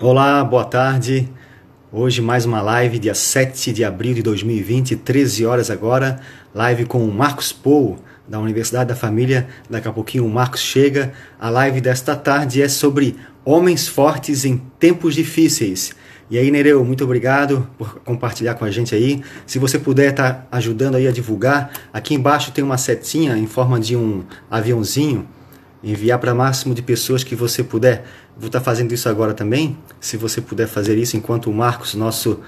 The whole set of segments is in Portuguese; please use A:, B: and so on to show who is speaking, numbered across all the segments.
A: Olá, boa tarde. Hoje mais uma live, dia 7 de abril de 2020, 13 horas agora. Live com o Marcos Pou, da Universidade da Família. Daqui a pouquinho o Marcos chega. A live desta tarde é sobre homens fortes em tempos difíceis. E aí, Nereu, muito obrigado por compartilhar com a gente aí. Se você puder estar ajudando aí a divulgar, aqui embaixo tem uma setinha em forma de um aviãozinho. Enviar para o máximo de pessoas que você puder. Vou estar fazendo isso agora também. Se você puder fazer isso enquanto o Marcos, nosso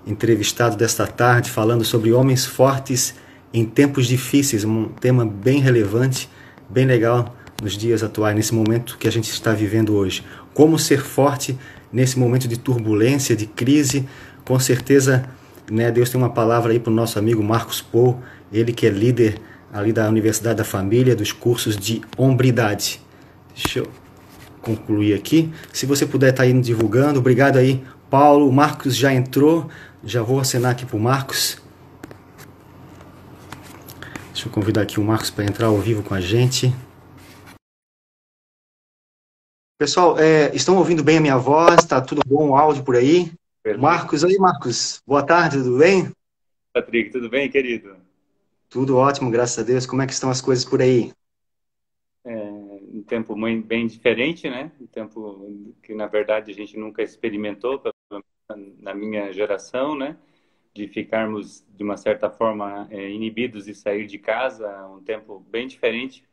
A: entrevistado desta tarde, falando sobre homens fortes em tempos difíceis, um tema bem relevante, bem legal nos dias atuais, nesse momento que a gente está vivendo hoje. Como ser forte nesse momento de turbulência, de crise. Com certeza, né, Deus tem uma palavra aí para o nosso amigo Marcos Pou, ele que é líder ali da Universidade da Família, dos cursos de hombridade. Deixa eu concluir aqui. Se você puder estar indo divulgando, obrigado aí, Paulo. O Marcos já entrou, já vou acenar aqui para o Marcos. Deixa eu convidar aqui o Marcos para entrar ao vivo com a gente. Pessoal, estão ouvindo bem a minha voz? Está tudo bom o áudio por aí?
B: Perfeito.
A: Marcos, aí Marcos, boa tarde, tudo bem?
B: Patrick, tudo bem, querido?
A: Tudo ótimo, graças a Deus. Como é que estão as coisas por aí?
B: Um tempo bem diferente, né? Um tempo que, na verdade, a gente nunca experimentou, pelo menos na minha geração, né? De ficarmos, de uma certa forma, inibidos de sair de casa, um tempo bem diferente,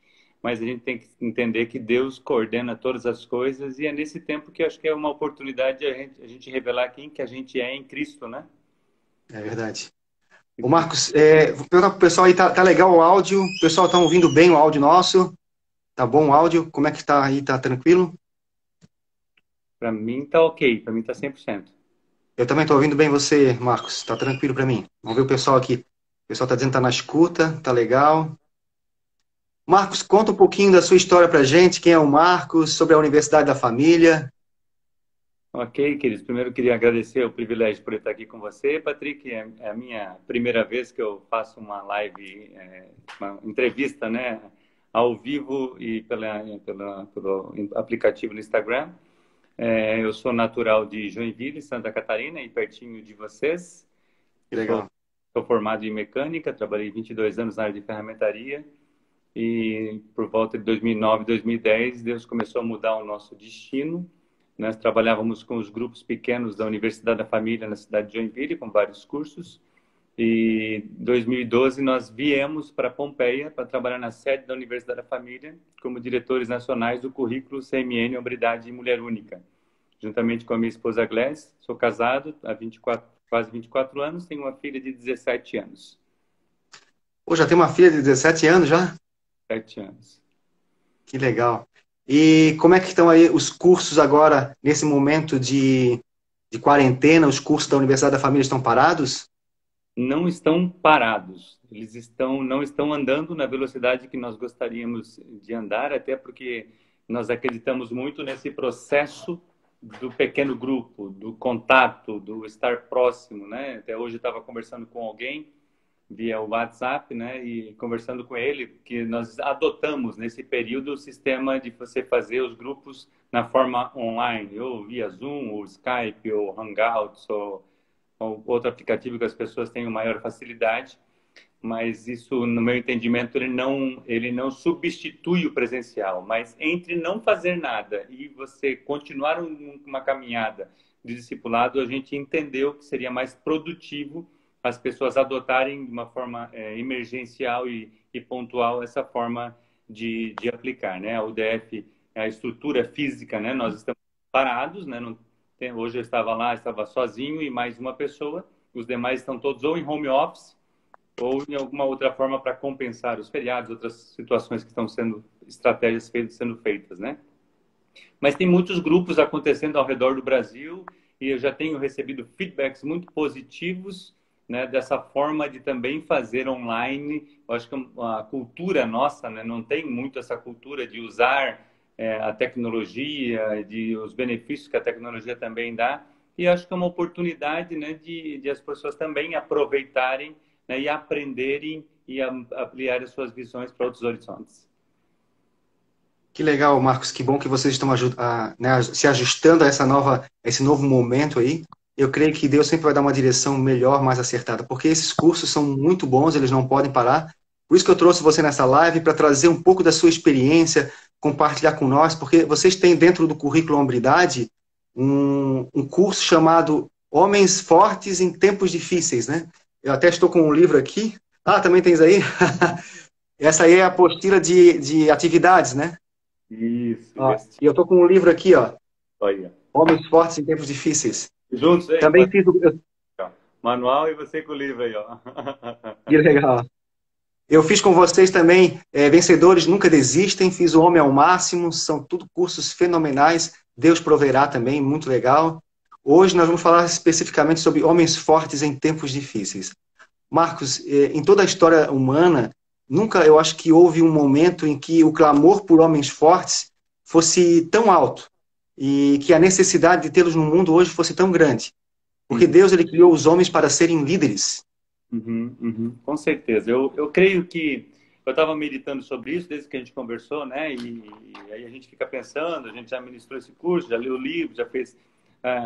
B: mas a gente tem que entender que Deus coordena todas as coisas e é nesse tempo que eu acho que é uma oportunidade de a gente revelar quem que a gente é em Cristo, né?
A: É verdade. Ô Marcos, vou perguntar pro pessoal aí, tá legal o áudio? O pessoal tá ouvindo bem o áudio nosso? Tá bom o áudio? Como é que tá aí? Tá tranquilo?
B: Para mim tá ok, para mim tá 100%.
A: Eu também tô ouvindo bem você, Marcos. Tá tranquilo para mim. Vamos ver o pessoal aqui. O pessoal tá dizendo que tá na escuta, tá legal. Marcos, conta um pouquinho da sua história pra gente. Quem é o Marcos? Sobre a Universidade da Família.
B: Ok, queridos. Primeiro, eu queria agradecer o privilégio por estar aqui com você, Patrick. É a minha primeira vez que eu faço uma live, uma entrevista, né, ao vivo e pelo aplicativo no Instagram. Eu sou natural de Joinville, Santa Catarina, e pertinho de vocês.
A: Que
B: Sou,
A: legal.
B: sou formado em mecânica, trabalhei 22 anos na área de ferramentaria e por volta de 2009, 2010, Deus começou a mudar o nosso destino. Nós trabalhávamos com os grupos pequenos da Universidade da Família na cidade de Joinville, com vários cursos. E em 2012 nós viemos para Pompeia para trabalhar na sede da Universidade da Família como diretores nacionais do currículo CMN Hombridade e Mulher Única. Juntamente com a minha esposa Gleice, sou casado há quase 24 anos, tenho uma filha de 17 anos.
A: Pô, já tem uma filha de 17 anos já?
B: 7 anos.
A: Que legal. E como é que estão aí os cursos agora, nesse momento de quarentena? Os cursos da Universidade da Família estão parados?
B: Não estão parados. Não estão andando na velocidade que nós gostaríamos de andar, até porque nós acreditamos muito nesse processo do pequeno grupo, do contato, do estar próximo, né? Até hoje eu estava conversando com alguém via WhatsApp, né? E conversando com ele, que nós adotamos nesse período o sistema de você fazer os grupos na forma online, ou via Zoom, ou Skype, ou Hangouts, ou outro aplicativo que as pessoas tenham maior facilidade, mas isso, no meu entendimento, ele não substitui o presencial, mas entre não fazer nada e você continuar uma caminhada de discipulado, a gente entendeu que seria mais produtivo as pessoas adotarem de uma forma emergencial e pontual essa forma de aplicar, né? A UDF, a estrutura física, né? Nós estamos parados, né? Não Hoje eu estava lá, estava sozinho e mais uma pessoa. Os demais estão todos ou em home office ou em alguma outra forma para compensar os feriados, outras situações que estão sendo estratégias sendo feitas, né? Mas tem muitos grupos acontecendo ao redor do Brasil e eu já tenho recebido feedbacks muito positivos, né, dessa forma de também fazer online. Eu acho que a cultura nossa, né, não tem muito essa cultura de usar a tecnologia, de os benefícios que a tecnologia também dá. E acho que é uma oportunidade, né, de as pessoas também aproveitarem, né, e aprenderem e ampliar as suas visões para outros horizontes.
A: Que legal, Marcos. Que bom que vocês estão né, se ajustando a esse novo momento aí. Eu creio que Deus sempre vai dar uma direção melhor, mais acertada, porque esses cursos são muito bons, eles não podem parar. Por isso que eu trouxe você nessa live para trazer um pouco da sua experiência, compartilhar com nós, porque vocês têm dentro do currículo Hombridade um curso chamado Homens Fortes em Tempos Difíceis, né? Eu até estou com um livro aqui. Ah, também tens aí? Essa aí é a apostila de atividades, né?
B: Isso,
A: Ó, e eu tô com um livro aqui, ó,
B: olha.
A: Homens Fortes em Tempos Difíceis.
B: Juntos, hein?
A: Também fiz
B: Manual e você com o livro aí, ó.
A: Que legal. Eu fiz com vocês também, Vencedores Nunca Desistem, fiz o Homem ao Máximo, são tudo cursos fenomenais, Deus proverá também, muito legal. Hoje nós vamos falar especificamente sobre homens fortes em tempos difíceis. Marcos, em toda a história humana, nunca eu acho que houve um momento em que o clamor por homens fortes fosse tão alto e que a necessidade de tê-los no mundo hoje fosse tão grande. Porque Deus ele criou os homens para serem líderes.
B: Com certeza. Eu creio que eu estava meditando sobre isso desde que a gente conversou, né? E aí a gente fica pensando, a gente já ministrou esse curso, já leu o livro, já fez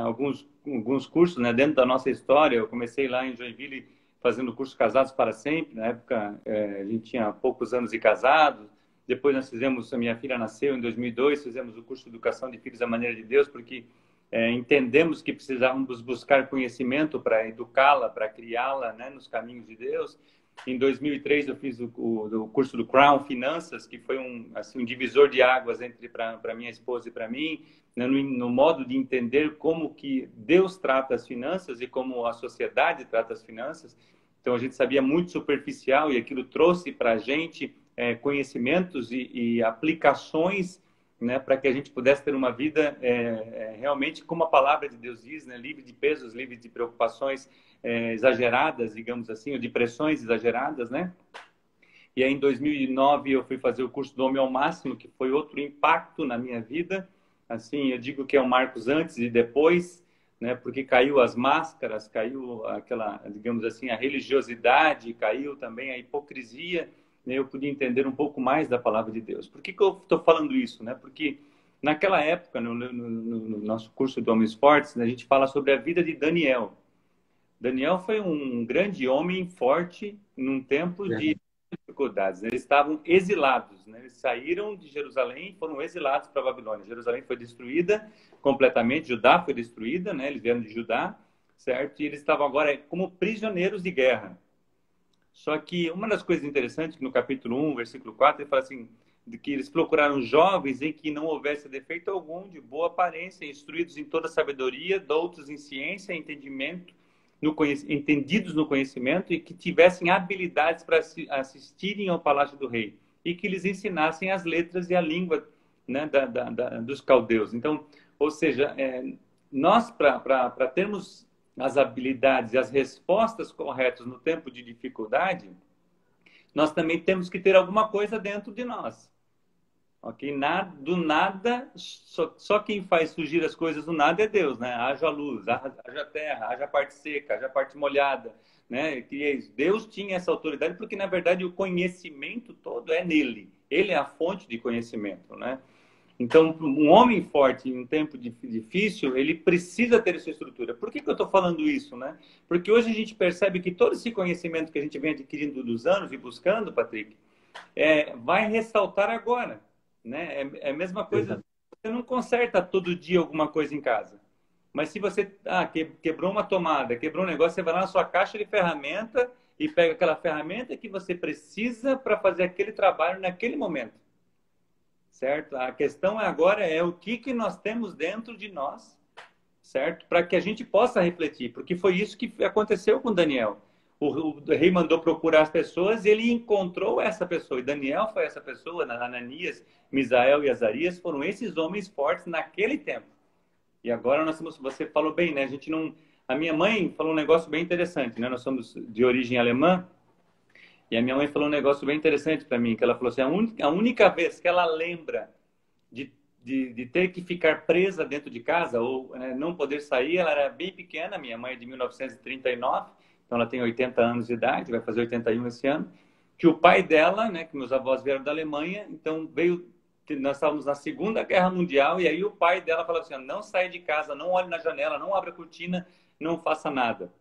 B: alguns cursos, né? Dentro da nossa história, eu comecei lá em Joinville fazendo o curso Casados para Sempre. Na época, a gente tinha poucos anos de casado. Depois nós fizemos, a minha filha nasceu em 2002, fizemos o curso de Educação de Filhos à Maneira de Deus, porque entendemos que precisávamos buscar conhecimento para educá-la, para criá-la, né, nos caminhos de Deus. Em 2003 eu fiz o curso do Crown Finanças, que foi um divisor de águas entre para minha esposa e para mim, né, no modo de entender como que Deus trata as finanças e como a sociedade trata as finanças. Então a gente sabia muito superficial e aquilo trouxe para a gente conhecimentos e aplicações, né, para que a gente pudesse ter uma vida realmente como a palavra de Deus diz, né, livre de pesos, livre de preocupações exageradas, digamos assim, ou de pressões exageradas, né? E aí em 2009 eu fui fazer o curso do Homem ao Máximo, que foi outro impacto na minha vida. Assim, eu digo que é o Marcos antes e depois, né, porque caiu as máscaras, caiu aquela, digamos assim, a religiosidade, caiu também a hipocrisia. Eu pude entender um pouco mais da palavra de Deus. Por que eu estou falando isso? Né? Porque naquela época, no nosso curso de Homens Fortes, né, a gente fala sobre a vida de Daniel. Daniel foi um grande homem forte num tempo de dificuldades. Eles estavam exilados, né? Eles saíram de Jerusalém e foram exilados para a Babilônia. Jerusalém foi destruída completamente, Judá foi destruída, né? Eles vieram de Judá, certo? E eles estavam agora como prisioneiros de guerra. Só que uma das coisas interessantes que no capítulo 1, versículo 4, ele fala assim, de que eles procuraram jovens em que não houvesse defeito algum, de boa aparência, instruídos em toda sabedoria, doutos em ciência, entendimento, entendidos no conhecimento e que tivessem habilidades para assistirem ao palácio do rei e que lhes ensinassem as letras e a língua, né, dos caldeus. Então, ou seja, nós, para termos as habilidades e as respostas corretas no tempo de dificuldade, nós também temos que ter alguma coisa dentro de nós. Ok? Do nada, só quem faz surgir as coisas do nada é Deus, né? Haja luz, haja terra, haja parte seca, haja parte molhada, né? Deus tinha essa autoridade porque, na verdade, o conhecimento todo é nele. Ele é a fonte de conhecimento, né? Então, um homem forte em um tempo difícil, ele precisa ter essa estrutura. Por que eu estou falando isso, né? Porque hoje a gente percebe que todo esse conhecimento que a gente vem adquirindo dos anos e buscando, Patrick, vai ressaltar agora, né? É a mesma coisa, você não conserta todo dia alguma coisa em casa. Mas se você quebrou uma tomada, quebrou um negócio, você vai lá na sua caixa de ferramenta e pega aquela ferramenta que você precisa para fazer aquele trabalho naquele momento. Certo? A questão agora é o que nós temos dentro de nós, certo? Para que a gente possa refletir, porque foi isso que aconteceu com Daniel. O rei mandou procurar as pessoas e ele encontrou essa pessoa. E Daniel foi essa pessoa, Ananias, Misael e Azarias foram esses homens fortes naquele tempo. E agora você falou bem, né? A minha mãe falou um negócio bem interessante, né? Nós somos de origem alemã. E a minha mãe falou um negócio bem interessante para mim, que ela falou assim, a única vez que ela lembra de ter que ficar presa dentro de casa ou não poder sair, ela era bem pequena, minha mãe é de 1939, então ela tem 80 anos de idade, vai fazer 81 esse ano, que o pai dela, né, que meus avós vieram da Alemanha, então veio nós estávamos na Segunda Guerra Mundial, e aí o pai dela falou assim, não saia de casa, não olhe na janela, não abra a cortina, não faça nada.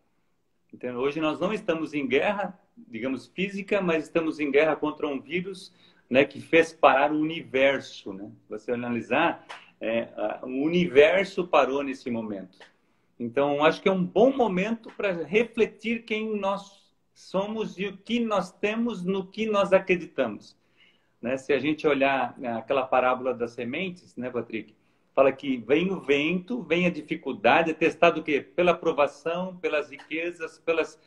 B: Então, hoje nós não estamos em guerra, digamos, física, mas estamos em guerra contra um vírus, né, que fez parar o universo. Né? Se você analisar, o universo parou nesse momento. Então, acho que é um bom momento para refletir quem nós somos e o que nós temos, no que nós acreditamos. Né? Se a gente olhar aquela parábola das sementes, né, Patrick? Fala que vem o vento, vem a dificuldade, é testado o quê? Pela aprovação, pelas riquezas, pelas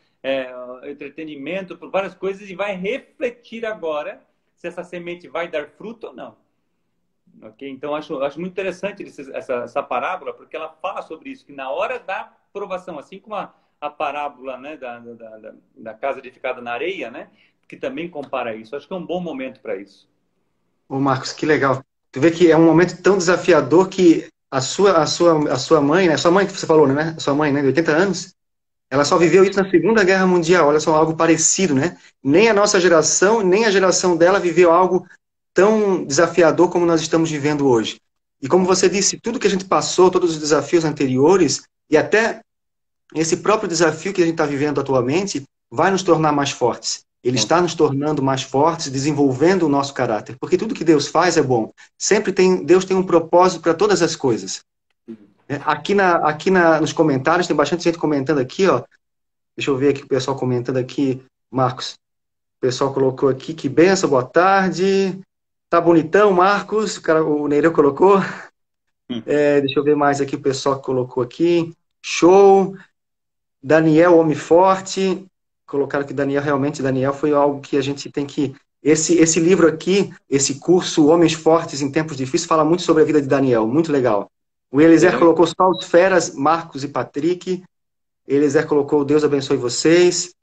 B: entretenimento, por várias coisas, e vai refletir agora se essa semente vai dar fruto ou não. Okay? Então, acho muito interessante essa parábola, porque ela fala sobre isso, que na hora da aprovação, assim como a parábola, né, da casa edificada na areia, né, que também compara isso. Acho que é um bom momento para isso.
A: Ô Marcos, que legal. Tu vê que é um momento tão desafiador que a sua mãe, né? Sua mãe que você falou, né? A sua mãe, né? De 80 anos, ela só viveu isso na Segunda Guerra Mundial. Olha só, algo parecido, né? Nem a nossa geração, nem a geração dela viveu algo tão desafiador como nós estamos vivendo hoje. E como você disse, tudo que a gente passou, todos os desafios anteriores, e até esse próprio desafio que a gente está vivendo atualmente, vai nos tornar mais fortes. Ele está nos tornando mais fortes, desenvolvendo o nosso caráter. Porque tudo que Deus faz é bom. Deus tem um propósito para todas as coisas. Nos comentários, tem bastante gente comentando aqui, ó. Deixa eu ver aqui o pessoal comentando aqui, Marcos. O pessoal colocou aqui, que benção, boa tarde. Tá bonitão, Marcos. O Neireu colocou. Deixa eu ver mais aqui o pessoal que colocou aqui. Show. Daniel, homem forte. Colocaram que Daniel foi algo que a gente tem que... Esse livro aqui, esse curso Homens Fortes em Tempos Difíceis, fala muito sobre a vida de Daniel. Muito legal. O Eliezer colocou só os feras, Marcos e Patrick. Eliezer colocou Deus abençoe vocês.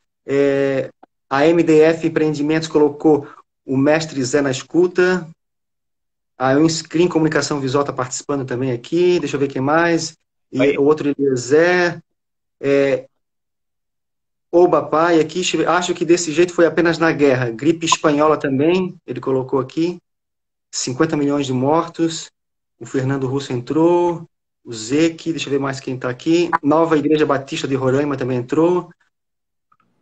A: A MDF Empreendimentos colocou o mestre Zé na escuta. A Unscreen Comunicação Visual está participando também aqui. Deixa eu ver quem mais. E o outro Eliezer. Oba, pai, aqui, acho que desse jeito foi apenas na guerra. Gripe espanhola também, ele colocou aqui. 50 milhões de mortos. O Fernando Russo entrou. O Zeque, deixa eu ver mais quem está aqui. Nova Igreja Batista de Roraima também entrou.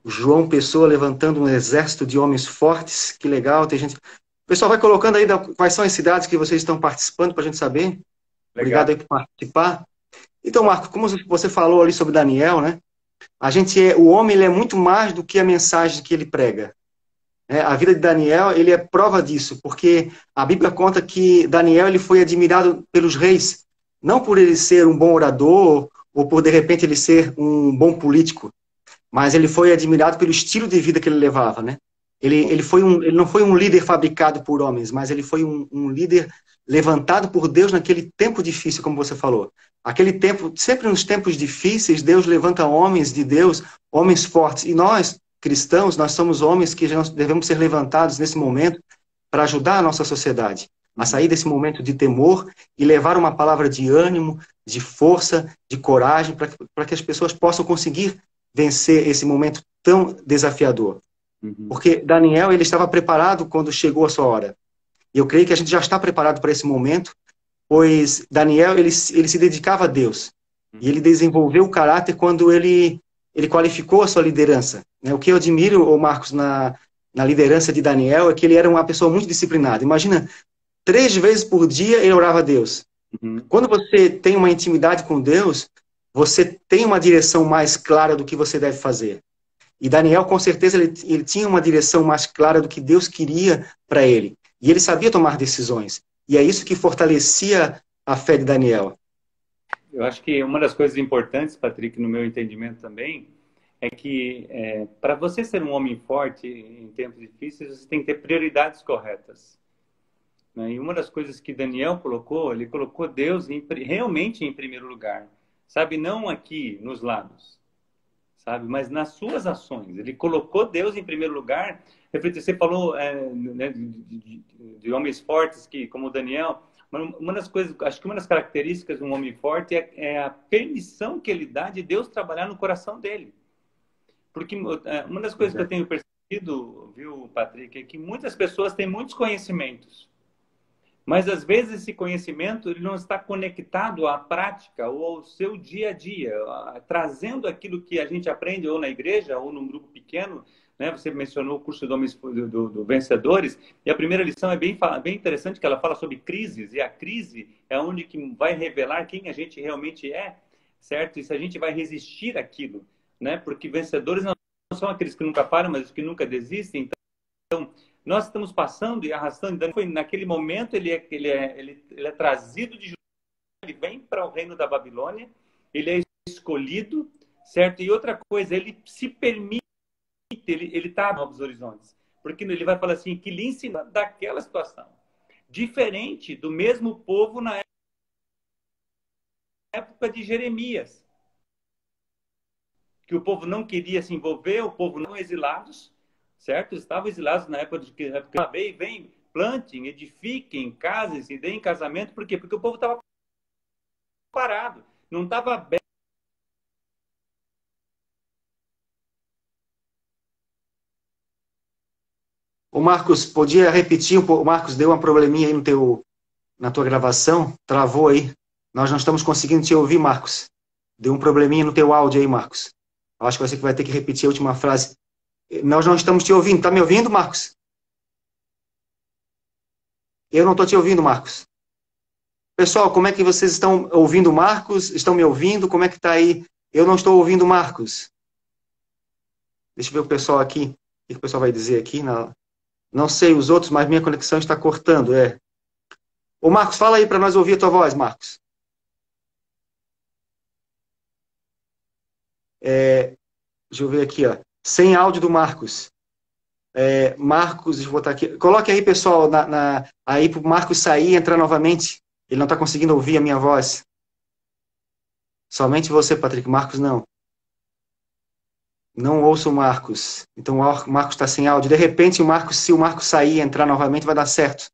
A: O João Pessoa levantando um exército de homens fortes. Que legal, tem gente... O pessoal vai colocando aí quais são as cidades que vocês estão participando para a gente saber. Legal. Obrigado aí por participar. Então, Marco, como você falou ali sobre Daniel, né? O homem, ele é muito mais do que a mensagem que ele prega. A vida de Daniel, ele é prova disso, porque a Bíblia conta que Daniel ele foi admirado pelos reis, não por ele ser um bom orador, ou por, de repente, ele ser um bom político, mas ele foi admirado pelo estilo de vida que ele levava, né? Ele não foi um líder fabricado por homens, mas ele foi um líder levantado por Deus naquele tempo difícil, como você falou. Aquele tempo, sempre nos tempos difíceis, Deus levanta homens de Deus, homens fortes. E nós, cristãos, nós somos homens que devemos ser levantados nesse momento para ajudar a nossa sociedade a sair desse momento de temor e levar uma palavra de ânimo, de força, de coragem, para que as pessoas possam conseguir vencer esse momento tão desafiador. Porque Daniel, ele estava preparado quando chegou a sua hora. E eu creio que a gente já está preparado para esse momento, pois Daniel, ele se dedicava a Deus. E ele desenvolveu o caráter quando ele qualificou a sua liderança. O que eu admiro, Marcos, na liderança de Daniel, é que ele era uma pessoa muito disciplinada. Imagina, 3 vezes por dia ele orava a Deus. Quando você tem uma intimidade com Deus, você tem uma direção mais clara do que você deve fazer. E Daniel, com certeza, ele tinha uma direção mais clara do que Deus queria para ele. E ele sabia tomar decisões. E é isso que fortalecia a fé de Daniel.
B: Eu acho que uma das coisas importantes, Patrick, no meu entendimento também, é que para você ser um homem forte em tempos difíceis, você tem que ter prioridades corretas. Né? E uma das coisas que Daniel colocou, ele colocou Deus realmente em primeiro lugar. Sabe, não aqui nos lados, sabe, mas nas suas ações. Ele colocou Deus em primeiro lugar. Você falou né, de homens fortes, como Daniel. Uma das coisas, acho que uma das características de um homem forte é a permissão que ele dá de Deus trabalhar no coração dele. Porque uma das coisas que eu tenho percebido, viu, Patrick, é que muitas pessoas têm muitos conhecimentos, Mas, às vezes, esse conhecimento ele não está conectado à prática ou ao seu dia a dia, trazendo aquilo que a gente aprende ou na igreja ou num grupo pequeno, né? Você mencionou o curso do Vencedores, e a primeira lição é bem interessante, que ela fala sobre crises, e a crise é onde que vai revelar quem a gente realmente é, certo? E se a gente vai resistir àquilo, né? Porque vencedores não são aqueles que nunca param, mas os que nunca desistem. Então, nós estamos passando e arrastando. Então, foi naquele momento ele é trazido de Judá, ele vem para o reino da Babilônia, ele é escolhido, certo? E outra coisa, ele se permite, ele está a novos horizontes, porque ele vai falar assim, que lhe ensina daquela situação, diferente do mesmo povo na época de Jeremias, que o povo não queria se envolver, o povo não exilados, certo? Estavam exilados na época de que vem, plantem, edifiquem, casem-se, deem casamento. Por quê? Porque o povo estava parado, não estava aberto.
A: O Marcos, podia repetir um pouco? O Marcos, deu uma probleminha aí na tua gravação, travou aí. Nós não estamos conseguindo te ouvir, Marcos. Deu um probleminha no teu áudio aí, Marcos. Eu acho que você vai ter que repetir a última frase. Nós não estamos te ouvindo. Tá me ouvindo, Marcos? Eu não estou te ouvindo, Marcos. Pessoal, como é que vocês estão ouvindo o Marcos? Estão me ouvindo? Como é que está aí? Eu não estou ouvindo o Marcos. Deixa eu ver o pessoal aqui. O que o pessoal vai dizer aqui? Não sei os outros, mas minha conexão está cortando. Ô, Marcos, fala aí para nós ouvir a tua voz, Marcos. Deixa eu ver aqui, ó. Sem áudio do Marcos. Marcos, deixa eu botar aqui. Coloque aí, pessoal, aí para o Marcos sair e entrar novamente. Ele não está conseguindo ouvir a minha voz. Somente você, Patrick. Marcos, não. Não ouço o Marcos. Então o Marcos está sem áudio. De repente, se o Marcos sair e entrar novamente, vai dar certo.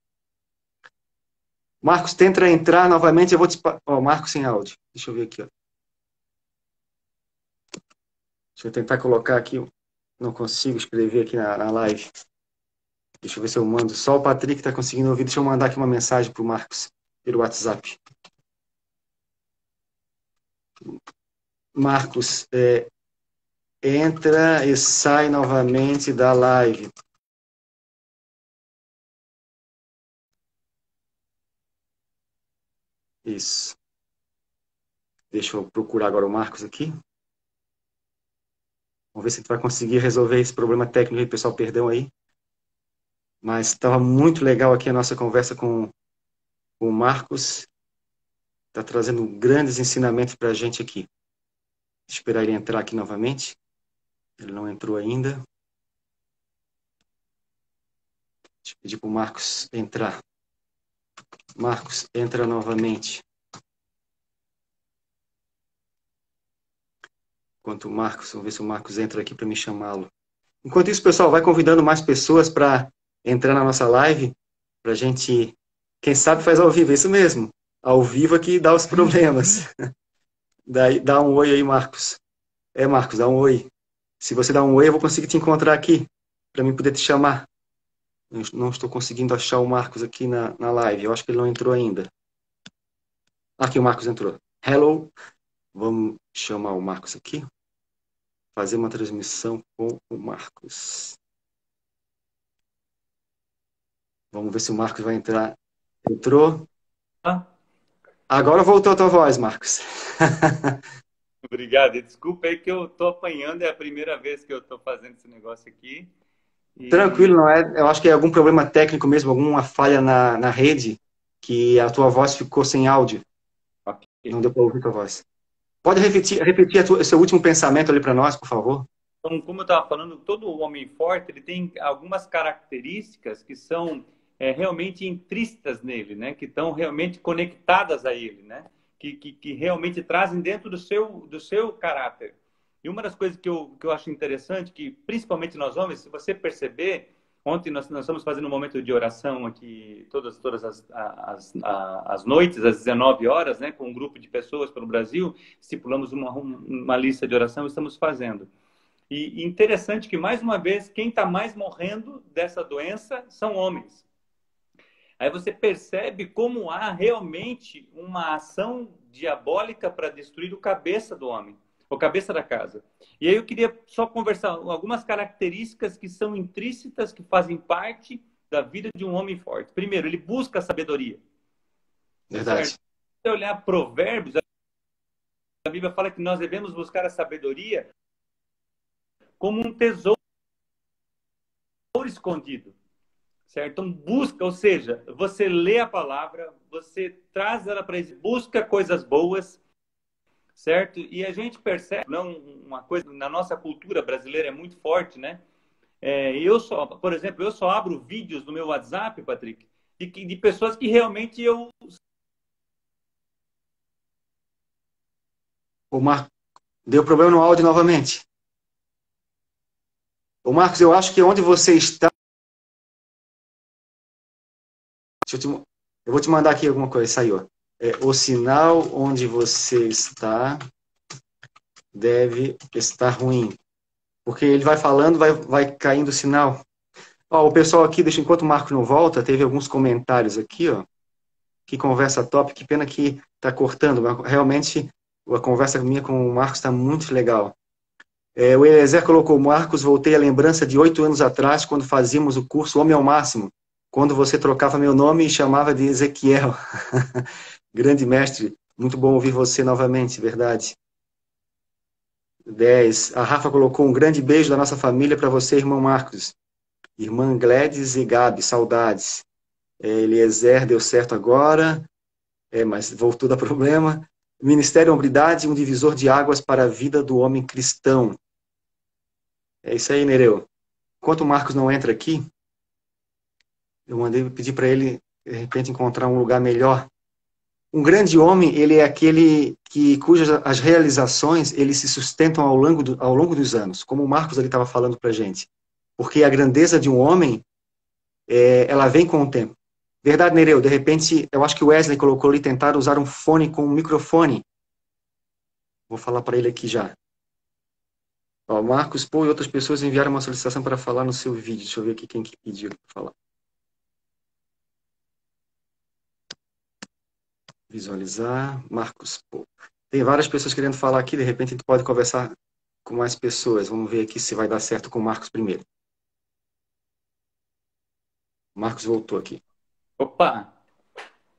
A: Marcos, tenta entrar novamente. Eu vou te... Marcos sem áudio. Deixa eu ver aqui, ó. Deixa eu tentar colocar aqui. Não consigo escrever aqui na live. Deixa eu ver se eu mando. Só o Patrick está conseguindo ouvir. Deixa eu mandar aqui uma mensagem para o Marcos pelo WhatsApp. Marcos, entra e sai novamente da live. Isso. Deixa eu procurar agora o Marcos aqui. Vamos ver se a gente vai conseguir resolver esse problema técnico aí, pessoal, perdão aí. Mas estava muito legal aqui a nossa conversa com o Marcos. Está trazendo grandes ensinamentos para a gente aqui. Vou esperar ele entrar aqui novamente. Ele não entrou ainda. Deixa eu pedir para o Marcos entrar. Marcos, entra novamente. Enquanto o Marcos, vamos ver se o Marcos entra aqui para me chamá-lo. Enquanto isso, pessoal, vai convidando mais pessoas para entrar na nossa live, para a gente, quem sabe faz ao vivo, é isso mesmo. Ao vivo aqui dá os problemas. Dá um oi aí, Marcos. Marcos, dá um oi. Se você dá um oi, eu vou conseguir te encontrar aqui, para mim poder te chamar. Eu não estou conseguindo achar o Marcos aqui na live. Eu acho que ele não entrou ainda. Aqui o Marcos entrou. Hello. Vamos chamar o Marcos aqui. Fazer uma transmissão com o Marcos. Vamos ver se o Marcos vai entrar. Entrou. Agora voltou a tua voz, Marcos.
B: Obrigado. Desculpa aí que eu estou apanhando. É a primeira vez que eu estou fazendo esse negócio aqui.
A: Tranquilo, não é? Eu acho que é algum problema técnico mesmo, alguma falha na rede, que a tua voz ficou sem áudio.
B: Okay.
A: Não deu para ouvir a tua voz. Pode repetir o seu último pensamento ali para nós, por favor?
B: Então, como eu estava falando, todo homem forte ele tem algumas características que são realmente intrínsecas nele, né? Que estão realmente conectadas a ele, né? Que realmente trazem dentro do seu caráter. E uma das coisas que eu acho interessante, que principalmente nós homens, se você perceber, ontem nós estamos fazendo um momento de oração aqui todas as noites, às 19 horas, né? Com um grupo de pessoas pelo Brasil, estipulamos uma lista de oração e estamos fazendo. E interessante que, mais uma vez, quem está mais morrendo dessa doença são homens. Aí você percebe como há realmente uma ação diabólica para destruir o cabeça do homem, o cabeça da casa. E aí eu queria só conversar algumas características que são intrínsecas, que fazem parte da vida de um homem forte. Primeiro, ele busca a sabedoria.
A: Verdade.
B: Certo? Se você olhar Provérbios, a Bíblia fala que nós devemos buscar a sabedoria como um tesouro escondido. Certo? Então, busca, ou seja, você lê a palavra, você traz ela para isso, busca coisas boas, certo? E a gente percebe, não, uma coisa, na nossa cultura brasileira é muito forte, né? Por exemplo, eu só abro vídeos no meu WhatsApp, Patrick, de pessoas que realmente eu...
A: O Marcos, deu problema no áudio novamente. O Marcos, eu acho que onde você está... Eu vou te mandar aqui alguma coisa, saiu. O sinal onde você está deve estar ruim. Porque ele vai falando, vai caindo o sinal. Ó, o pessoal aqui, enquanto o Marcos não volta, teve alguns comentários aqui, ó. Que conversa top, que pena que tá cortando, mas realmente a conversa minha com o Marcos está muito legal. O Eliezer colocou, Marcos, voltei à lembrança de 8 anos atrás, quando fazíamos o curso Homem ao Máximo, quando você trocava meu nome e chamava de Ezequiel. Grande mestre, muito bom ouvir você novamente, verdade. 10. A Rafa colocou um grande beijo da nossa família para você, irmão Marcos. Irmã Gledes e Gabi, saudades. Eliezer, deu certo agora, mas voltou a dar problema. Ministério Hombridade, um divisor de águas para a vida do homem cristão. É isso aí, Nereu. Enquanto o Marcos não entra aqui, eu mandei pedir para ele, de repente, encontrar um lugar melhor. Um grande homem, ele é aquele cujas as realizações eles se sustentam ao longo dos anos, como o Marcos ali estava falando para a gente. Porque a grandeza de um homem, ela vem com o tempo. Verdade, Nereu, de repente, eu acho que o Wesley colocou ali, tentar usar um fone com um microfone. Vou falar para ele aqui já. Ó, Marcos Paul e outras pessoas enviaram uma solicitação para falar no seu vídeo. Deixa eu ver aqui quem que pediu para falar. Visualizar, Marcos Paul. Tem várias pessoas querendo falar aqui, de repente a gente pode conversar com mais pessoas. Vamos ver aqui se vai dar certo com o Marcos primeiro. Marcos voltou aqui.
B: Opa!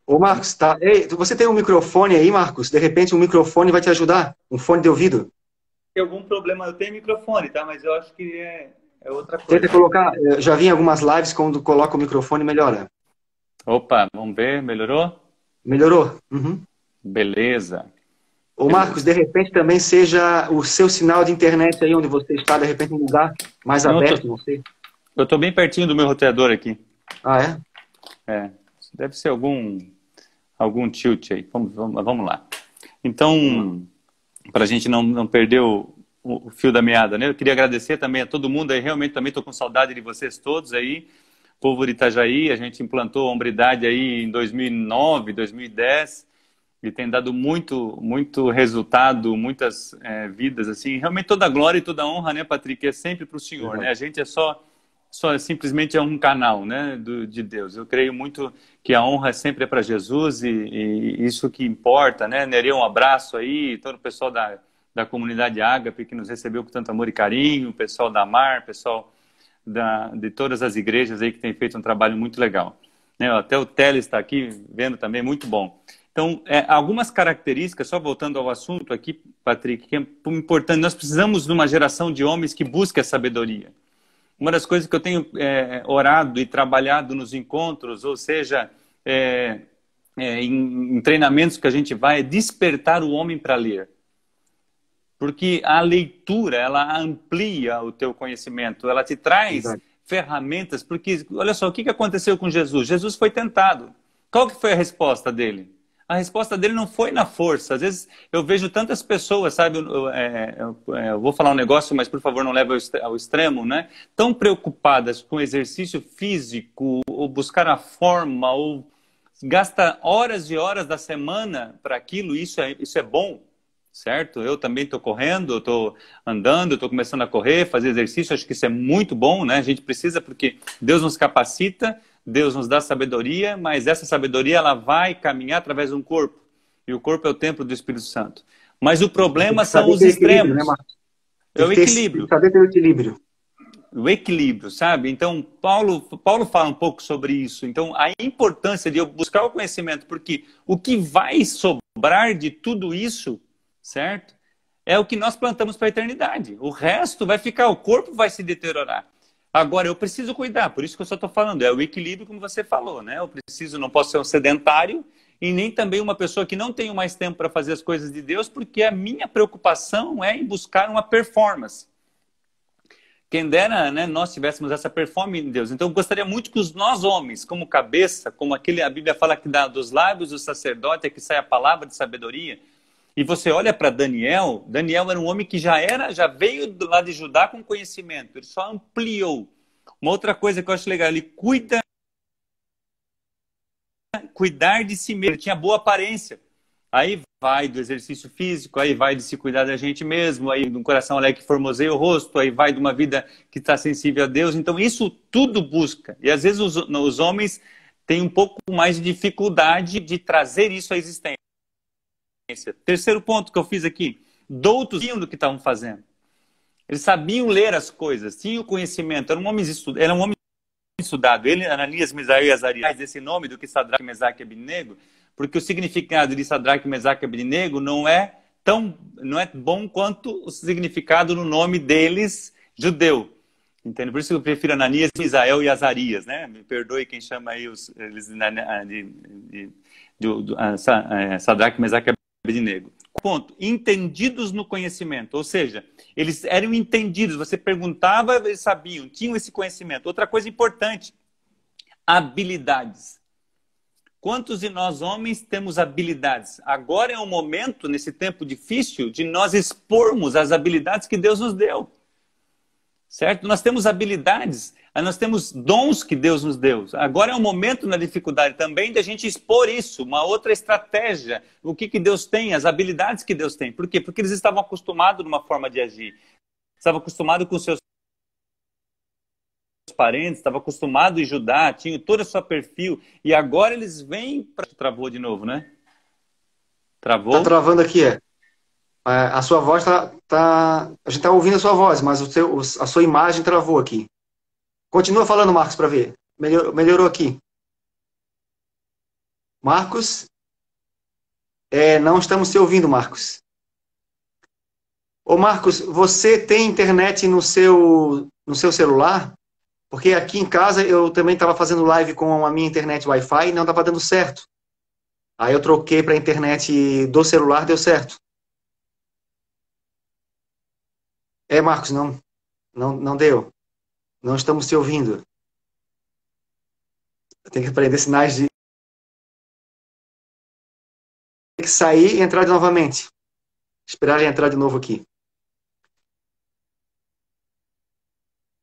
A: Ô, Marcos, tá? Ei, você tem um microfone aí, Marcos? De repente um microfone vai te ajudar? Um fone de ouvido?
B: Tem algum problema? Eu tenho microfone, tá? Mas eu acho que é outra coisa.
A: Tenta colocar, já vi em algumas lives, quando coloca o microfone, melhora.
B: Opa, vamos ver, melhorou?
A: Melhorou? Uhum.
B: Beleza.
A: Ô, Marcos, de repente também seja o seu sinal de internet aí onde você está, de repente um lugar mais aberto, não sei.
B: Eu estou bem pertinho do meu roteador aqui.
A: Ah, é?
B: Deve ser algum tilt aí. Vamos lá. Então, para a gente não perder o fio da meada, né? Eu queria agradecer também a todo mundo aí. Realmente também estou com saudade de vocês todos aí. Povo de Itajaí, a gente implantou a hombridade aí em 2009, 2010 e tem dado muito resultado, muitas vidas assim. Realmente toda a glória e toda a honra, né, Patrick, é sempre para o Senhor, né? A gente é só simplesmente um canal, né, de Deus. Eu creio muito que a honra sempre é para Jesus e isso que importa, né? Nereu, um abraço aí, todo o pessoal da comunidade Ágape que nos recebeu com tanto amor e carinho, o pessoal da Mar, o pessoal de todas as igrejas aí que tem feito um trabalho muito legal. Né? Até o Teles está aqui vendo também, muito bom. Então, algumas características, só voltando ao assunto aqui, Patrick, que é importante, nós precisamos de uma geração de homens que busque a sabedoria. Uma das coisas que eu tenho orado e trabalhado nos encontros, ou seja, em treinamentos que a gente vai, é despertar o homem para ler. Porque a leitura, ela amplia o teu conhecimento, ela te traz ferramentas, porque, olha só, o que aconteceu com Jesus? Jesus foi tentado. Qual que foi a resposta dele? A resposta dele não foi na força. Às vezes eu vejo tantas pessoas, sabe, eu vou falar um negócio, mas por favor não leve ao extremo, né? Tão preocupadas com exercício físico, ou buscar a forma, ou gasta horas e horas da semana para aquilo, isso é bom. Certo? Eu também estou correndo, estou andando, estou começando a correr, fazer exercício, acho que isso é muito bom, né? A gente precisa porque Deus nos capacita, Deus nos dá sabedoria, mas essa sabedoria ela vai caminhar através de um corpo. E o corpo é o templo do Espírito Santo. Mas o
A: Tem
B: problema
A: que
B: são
A: saber
B: os
A: ter equilíbrio, né,
B: extremos.
A: Marcos?
B: É o
A: Tem
B: equilíbrio.
A: que saber ter o equilíbrio.
B: O equilíbrio, sabe? Então, Paulo fala um pouco sobre isso. Então, a importância de eu buscar o conhecimento, porque o que vai sobrar de tudo isso, certo? É o que nós plantamos para a eternidade. O resto vai ficar, o corpo vai se deteriorar. Agora, eu preciso cuidar, por isso que eu só estou falando, é o equilíbrio, como você falou, né? Eu preciso, não posso ser um sedentário e nem também uma pessoa que não tenho mais tempo para fazer as coisas de Deus, porque a minha preocupação é em buscar uma performance. Quem dera, né, nós tivéssemos essa performance em Deus. Então, eu gostaria muito que nós homens, como cabeça, como aquele, a Bíblia fala que dos lábios do sacerdote é que sai a palavra de sabedoria. E você olha para Daniel, Daniel era um homem que já veio do lado de Judá com conhecimento, ele só ampliou. Uma outra coisa que eu acho legal, ele cuidar de si mesmo, ele tinha boa aparência. Aí vai do exercício físico, aí vai de se cuidar da gente mesmo, aí de um coração alegre que formoseia o rosto, aí vai de uma vida que está sensível a Deus. Então, isso tudo busca. E às vezes os homens têm um pouco mais de dificuldade de trazer isso à existência. Terceiro ponto que eu fiz aqui: doutos sabiam do que estavam fazendo. Eles sabiam ler as coisas, tinham conhecimento, era um homem estudado. Ele, Ananias, Misael e Azarias, esse nome do que Sadraque, Mesaque e Abednego, porque o significado de Sadraque, Mesaque e Abednego não é bom quanto o significado no nome deles, judeu. Entende? Por isso que eu prefiro Ananias, Misael e Azarias, né? Me perdoe quem chama aí eles Sadraque, Mesaque e Abednego. Ponto. Entendidos no conhecimento, ou seja, eles eram entendidos. Você perguntava, eles sabiam, tinham esse conhecimento. Outra coisa importante, habilidades. Quantos de nós homens temos habilidades? Agora é um momento, nesse tempo difícil, de nós expormos as habilidades que Deus nos deu. Certo? Nós temos habilidades, nós temos dons que Deus nos deu. Agora é um momento na dificuldade também de a gente expor isso, uma outra estratégia. O que Deus tem, as habilidades que Deus tem. Por quê? Porque eles estavam acostumados numa forma de agir. Estavam acostumados com seus parentes, estavam acostumados em Judá, tinham todo o seu perfil. E agora eles vêm para... Travou de novo, né?
A: Tá
B: Travou?
A: travando aqui, é. A sua voz a gente tá ouvindo a sua voz, mas a sua imagem travou aqui. Continua falando, Marcos, para ver. Melhorou aqui. Marcos? Não estamos te ouvindo, Marcos. Ô, Marcos, você tem internet no seu celular? Porque aqui em casa eu também estava fazendo live com a minha internet Wi-Fi e não estava dando certo. Aí eu troquei para a internet do celular, deu certo. Marcos, não deu. Não estamos te ouvindo. Tem que aprender sinais de... Tem que sair e entrar novamente. Esperar ele entrar de novo aqui.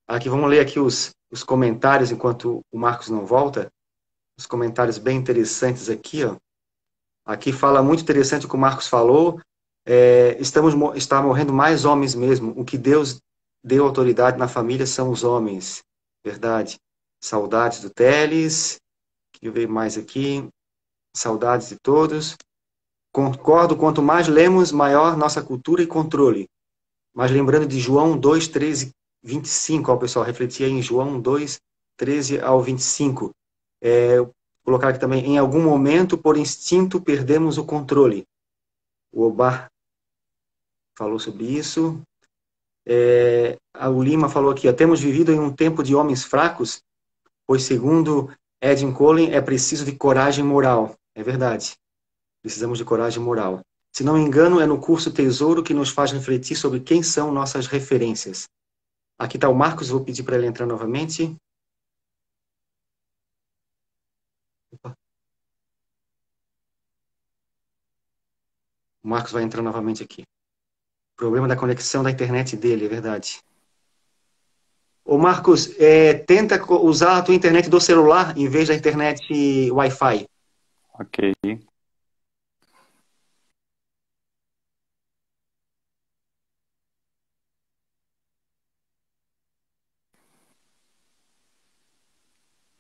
A: Aqui, vamos ler aqui os comentários enquanto o Marcos não volta. Os comentários bem interessantes aqui, ó. Aqui fala muito interessante o que o Marcos falou. Está morrendo mais homens mesmo. O que Deus deu autoridade na família são os homens. Verdade. Saudades do Teles. Deixa eu ver mais aqui. Saudades de todos. Concordo, quanto mais lemos, maior nossa cultura e controle. Mas lembrando de João 2, 13, 25, ó, pessoal, refletir aí em João 2, 13 ao 25. Vou colocar aqui também, em algum momento, por instinto, perdemos o controle. O Obar falou sobre isso. O Lima falou aqui, ó, temos vivido em um tempo de homens fracos, pois, segundo Edin Collin, é preciso de coragem moral. É verdade. Precisamos de coragem moral. Se não me engano, é no curso Tesouro que nos faz refletir sobre quem são nossas referências. Aqui está o Marcos, vou pedir para ele entrar novamente. Opa. O Marcos vai entrar novamente aqui. Problema da conexão da internet dele, é verdade. Ô Marcos, tenta usar a tua internet do celular em vez da internet Wi-Fi.
B: Ok.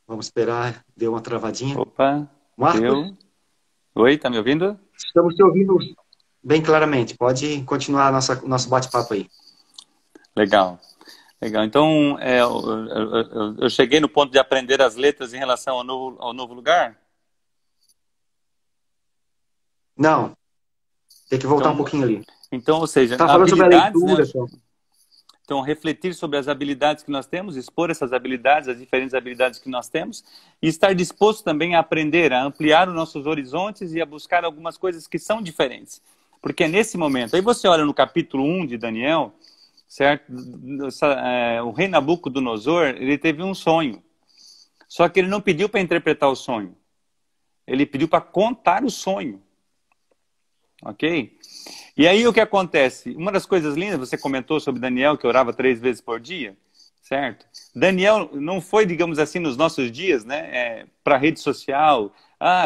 A: Vamos esperar, deu uma travadinha.
B: Opa,
A: Marcos,
B: deu. Oi, tá me ouvindo?
A: estamos te ouvindo bem claramente. Pode continuar nosso bate-papo aí.
B: Legal. Legal. Então, eu cheguei no ponto de aprender as letras em relação ao novo lugar?
A: Não, tem que voltar um
B: Então,
A: pouquinho ali.
B: ou seja,
A: Tá falando sobre a
B: habilidades, né?
A: leitura, então.
B: Então, refletir sobre as habilidades que nós temos, expor essas habilidades, as diferentes habilidades que nós temos, e estar disposto também a aprender, a ampliar os nossos horizontes e a buscar algumas coisas que são diferentes. Porque é nesse momento. Aí você olha no capítulo 1 de Daniel, certo? O rei Nabucodonosor, ele teve um sonho. Só que ele não pediu para interpretar o sonho. Ele pediu para contar o sonho. Ok? E aí o que acontece? Uma das coisas lindas, você comentou sobre Daniel, que orava 3 vezes por dia, certo? Daniel não foi, digamos assim, nos nossos dias, né, para rede social,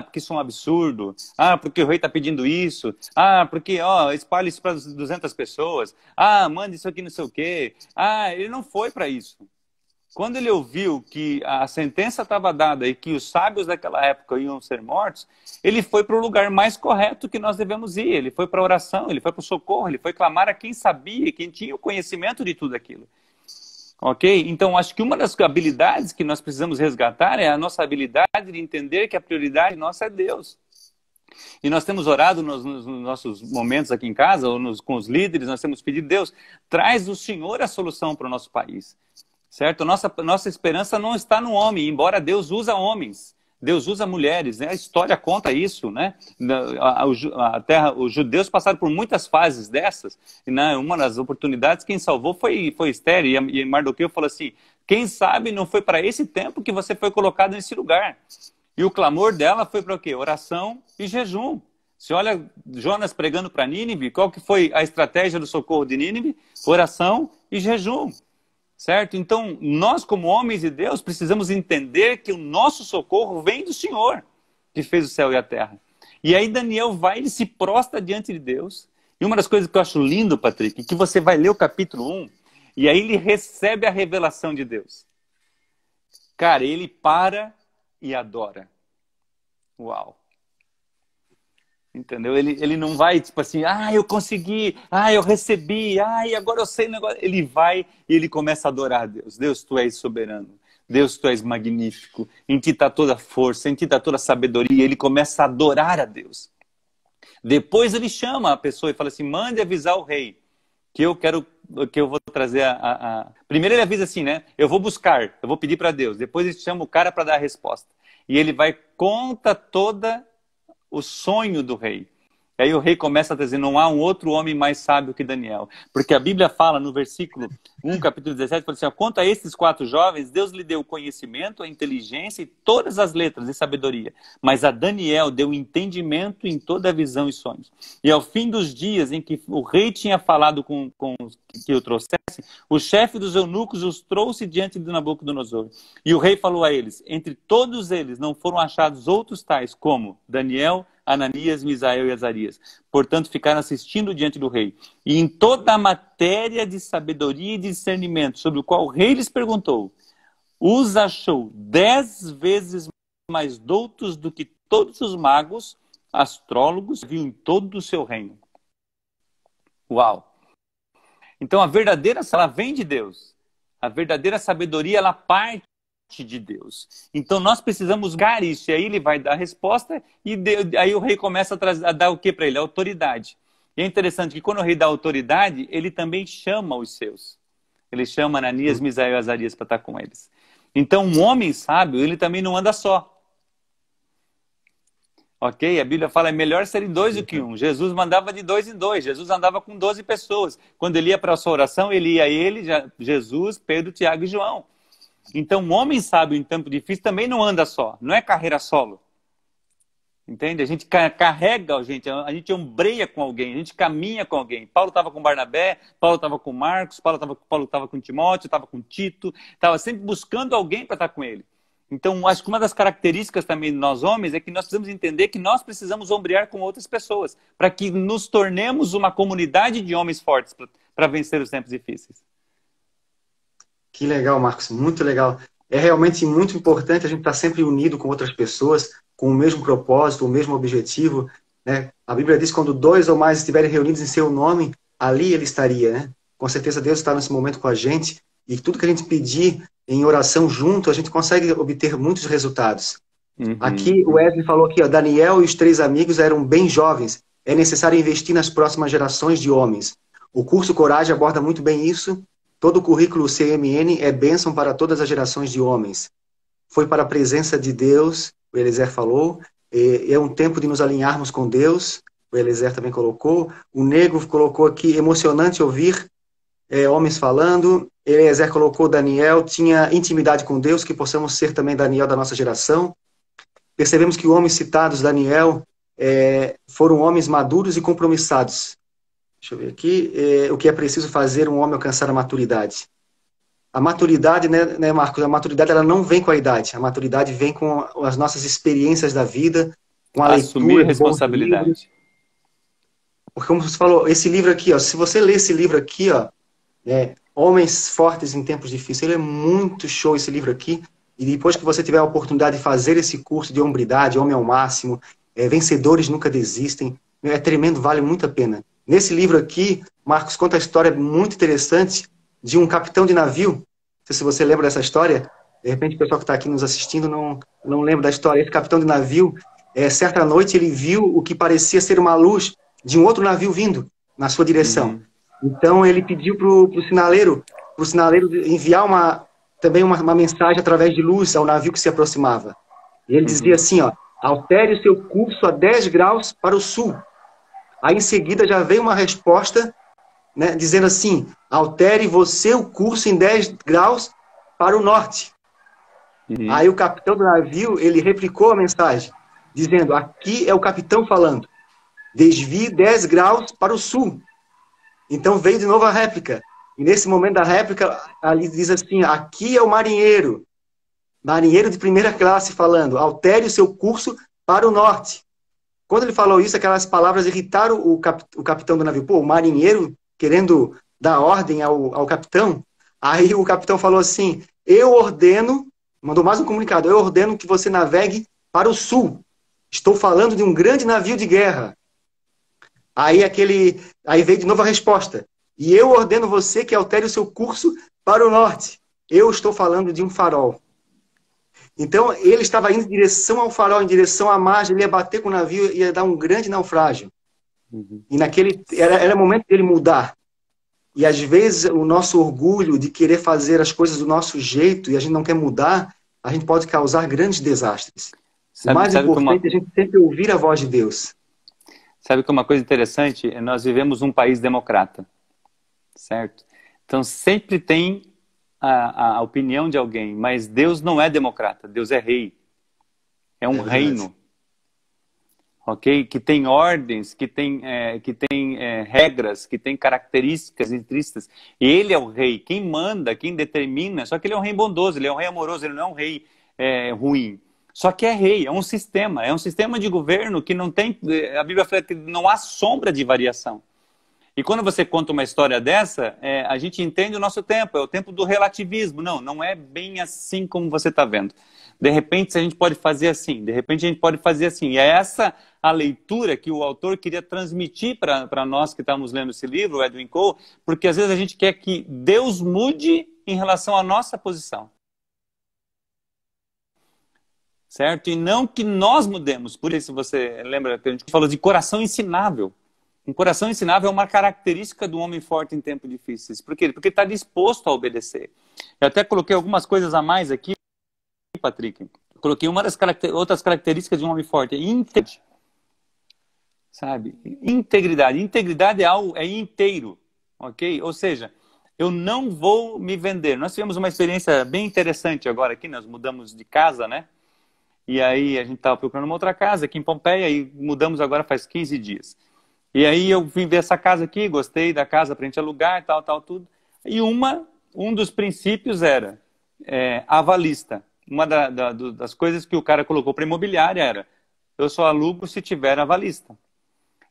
B: porque isso é um absurdo, porque o rei está pedindo isso, porque, espalhe isso para 200 pessoas, manda isso aqui não sei o quê. Ele não foi para isso. Quando ele ouviu que a sentença estava dada e que os sábios daquela época iam ser mortos, ele foi para o lugar mais correto que nós devemos ir. Ele foi para a oração, ele foi para o socorro, ele foi clamar a quem sabia, quem tinha o conhecimento de tudo aquilo. Ok? Então, acho que uma das habilidades que nós precisamos resgatar é a nossa habilidade de entender que a prioridade nossa é Deus. E nós temos orado nos nossos momentos aqui em casa, ou com os líderes, nós temos pedido, Deus, traz o Senhor a solução para o nosso país. Certo? Nossa esperança não está no homem, embora Deus usa homens, Deus usa mulheres, né? A história conta isso, né? Os judeus passaram por muitas fases dessas, e uma das oportunidades quem salvou foi Esther, e Mardoqueu falou assim, quem sabe não foi para esse tempo que você foi colocado nesse lugar. E o clamor dela foi para o quê? Oração e jejum. Você olha Jonas pregando para Nínive, qual que foi a estratégia do socorro de Nínive? Oração e jejum. Certo? Então, nós como homens de Deus precisamos entender que o nosso socorro vem do Senhor, que fez o céu e a terra. E aí Daniel vai, ele se prostra diante de Deus. E uma das coisas que eu acho lindo, Patrick, é que você vai ler o capítulo 1, e aí ele recebe a revelação de Deus. Cara, ele para e adora. Uau! Entendeu? Ele não vai, tipo assim, eu consegui, eu recebi, e agora eu sei o negócio. Ele vai e ele começa a adorar a Deus. Deus, tu és soberano. Deus, tu és magnífico. Em ti está toda a força, em ti está toda a sabedoria. Ele começa a adorar a Deus. Depois ele chama a pessoa e fala assim, mande avisar o rei que eu vou trazer Primeiro ele avisa assim, né? Eu vou buscar, eu vou pedir para Deus. Depois ele chama o cara para dar a resposta. E ele vai, conta toda o sonho do rei. E aí o rei começa a dizer, não há um outro homem mais sábio que Daniel. Porque a Bíblia fala no versículo 1, capítulo 17, fala assim, quanto a esses 4 jovens, Deus lhe deu o conhecimento, a inteligência e todas as letras e sabedoria. Mas a Daniel deu entendimento em toda a visão e sonhos. E ao fim dos dias em que o rei tinha falado com que o trouxesse, o chefe dos eunucos os trouxe diante de Nabucodonosor. E o rei falou a eles, entre todos eles não foram achados outros tais como Daniel, Ananias, Misael e Azarias. Portanto, ficaram assistindo diante do rei. E em toda a matéria de sabedoria e discernimento sobre o qual o rei lhes perguntou, os achou 10 vezes mais doutos do que todos os magos, astrólogos, viu em todo o seu reino. Uau! Então a verdadeira, ela vem de Deus. A verdadeira sabedoria, ela parte de Deus. Então nós precisamos buscar isso. E aí ele vai dar a resposta e aí o rei começa a dar o que para ele? A autoridade. E é interessante que quando o rei dá autoridade, ele também chama os seus. Ele chama Ananias, Misael e Azarias para estar com eles. Então um homem sábio, ele também não anda só. Ok? A Bíblia fala, é melhor serem 2 do que 1. Jesus mandava de 2 em 2. Jesus andava com 12 pessoas. Quando ele ia para a sua oração, ele ia Jesus, Pedro, Tiago e João. Então, um homem sábio em tempo difícil também não anda só. Não é carreira solo. Entende? A gente carrega a gente ombreia com alguém, a gente caminha com alguém. Paulo estava com Barnabé, Paulo estava com Marcos, Paulo estava com Timóteo, estava com Tito. Estava sempre buscando alguém para estar com ele. Então, acho que uma das características também de nós homens é que nós precisamos entender que nós precisamos ombrear com outras pessoas, para que nos tornemos uma comunidade de homens fortes para vencer os tempos difíceis.
A: Que legal, Marcos, muito legal. é realmente muito importante a gente estar sempre unido com outras pessoas, com o mesmo propósito, o mesmo objetivo, né? A Bíblia diz que quando dois ou mais estiverem reunidos em seu nome, ali ele estaria, né? Com certeza Deus está nesse momento com a gente e tudo que a gente pedir em oração junto, a gente consegue obter muitos resultados.
B: Uhum.
A: Aqui, o Wesley falou aqui, ó, Daniel e os três amigos eram bem jovens. É necessário investir nas próximas gerações de homens. O curso Coragem aborda muito bem isso. Todo o currículo CMN é bênção para todas as gerações de homens. Foi para a presença de Deus, o Eliezer falou. É um tempo de nos alinharmos com Deus. O Eliezer também colocou. O Negro colocou aqui, emocionante ouvir homens falando. Eliezer colocou, Daniel tinha intimidade com Deus, que possamos ser também Daniel da nossa geração. Percebemos que os homens citados, Daniel, foram homens maduros e compromissados. Deixa eu ver aqui. O que é preciso fazer um homem alcançar a maturidade? A maturidade, né, Marcos? A maturidade ela não vem com a idade. A maturidade vem com as nossas experiências da vida, com a
B: Assumir
A: leitura de bons livros.
B: responsabilidade.
A: Porque, como você falou, esse livro aqui, ó, se você ler esse livro aqui, ó, Homens Fortes em Tempos Difíceis, ele é muito show, esse livro aqui. E depois que você tiver a oportunidade de fazer esse curso de hombridade, Homem ao Máximo, Vencedores Nunca Desistem, é tremendo, vale muito a pena. Nesse livro aqui, Marcos conta a história muito interessante de um capitão de navio. Não sei se você lembra dessa história. De repente, o pessoal que está aqui nos assistindo não lembra da história. Esse capitão de navio, certa noite, ele viu o que parecia ser uma luz de um outro navio vindo na sua direção. Então, ele pediu para o sinaleiro enviar também uma mensagem através de luz ao navio que se aproximava. E ele dizia assim, ó, altere o seu curso a 10 graus para o sul. Aí, em seguida, já veio uma resposta, né, dizendo assim, altere você o curso em 10 graus para o norte. Aí o capitão do navio, ele replicou a mensagem, dizendo, aqui é o capitão falando, desvie 10 graus para o sul. Então veio de novo a réplica. E nesse momento da réplica, ali diz assim, aqui é o marinheiro de primeira classe falando, altere o seu curso para o norte. Quando ele falou isso, aquelas palavras irritaram o capitão do navio. Pô, o marinheiro querendo dar ordem ao capitão. Aí o capitão falou assim, eu ordeno, mandou mais um comunicado, eu ordeno que você navegue para o sul. Estou falando de um grande navio de guerra. Aí veio de novo a resposta. E eu ordeno você que altere o seu curso para o norte. Eu estou falando de um farol. Então, ele estava indo em direção ao farol, em direção à margem, ele ia bater com o navio e ia dar um grande naufrágio. E era momento dele mudar. E às vezes o nosso orgulho de querer fazer as coisas do nosso jeito e a gente não quer mudar, a gente pode causar grandes desastres. O mais importante é a gente sempre ouvir a voz de Deus.
B: Sabe que uma coisa interessante? Nós vivemos um país democrata, certo? Então sempre tem a opinião de alguém, mas Deus não é democrata, Deus é rei. É um reino, ok? Que tem ordens, que tem regras, que tem características intrínsecas. E ele é o rei, quem manda, quem determina, só que ele é um rei bondoso, ele é um rei amoroso, ele não é um rei ruim. Só que é rei, é um sistema de governo que não tem, a Bíblia fala que não há sombra de variação. E quando você conta uma história dessa, a gente entende o nosso tempo, é o tempo do relativismo. Não é bem assim como você está vendo. De repente a gente pode fazer assim, de repente a gente pode fazer assim. E é essa a leitura que o autor queria transmitir para nós que estamos lendo esse livro, o Edwin Cole, porque às vezes a gente quer que Deus mude em relação à nossa posição. Certo? E não que nós mudemos. Por isso você lembra que a gente falou de coração ensinável. Um coração ensinável é uma característica do homem forte em tempos difíceis. Por quê? Porque está disposto a obedecer. Eu até coloquei algumas coisas a mais aqui, Patrick. Coloquei outras características de um homem forte. Integridade. Sabe? Integridade. Integridade é inteiro. Ok? Ou seja, eu não vou me vender. Nós tivemos uma experiência bem interessante agora aqui. Nós mudamos de casa, né? E aí a gente estava procurando uma outra casa aqui em Pompeia e mudamos agora faz 15 dias. E aí eu vim ver essa casa aqui, gostei da casa para a gente alugar e tal, tudo. E um dos princípios era avalista. Uma das coisas que o cara colocou para imobiliária era, eu só alugo se tiver avalista.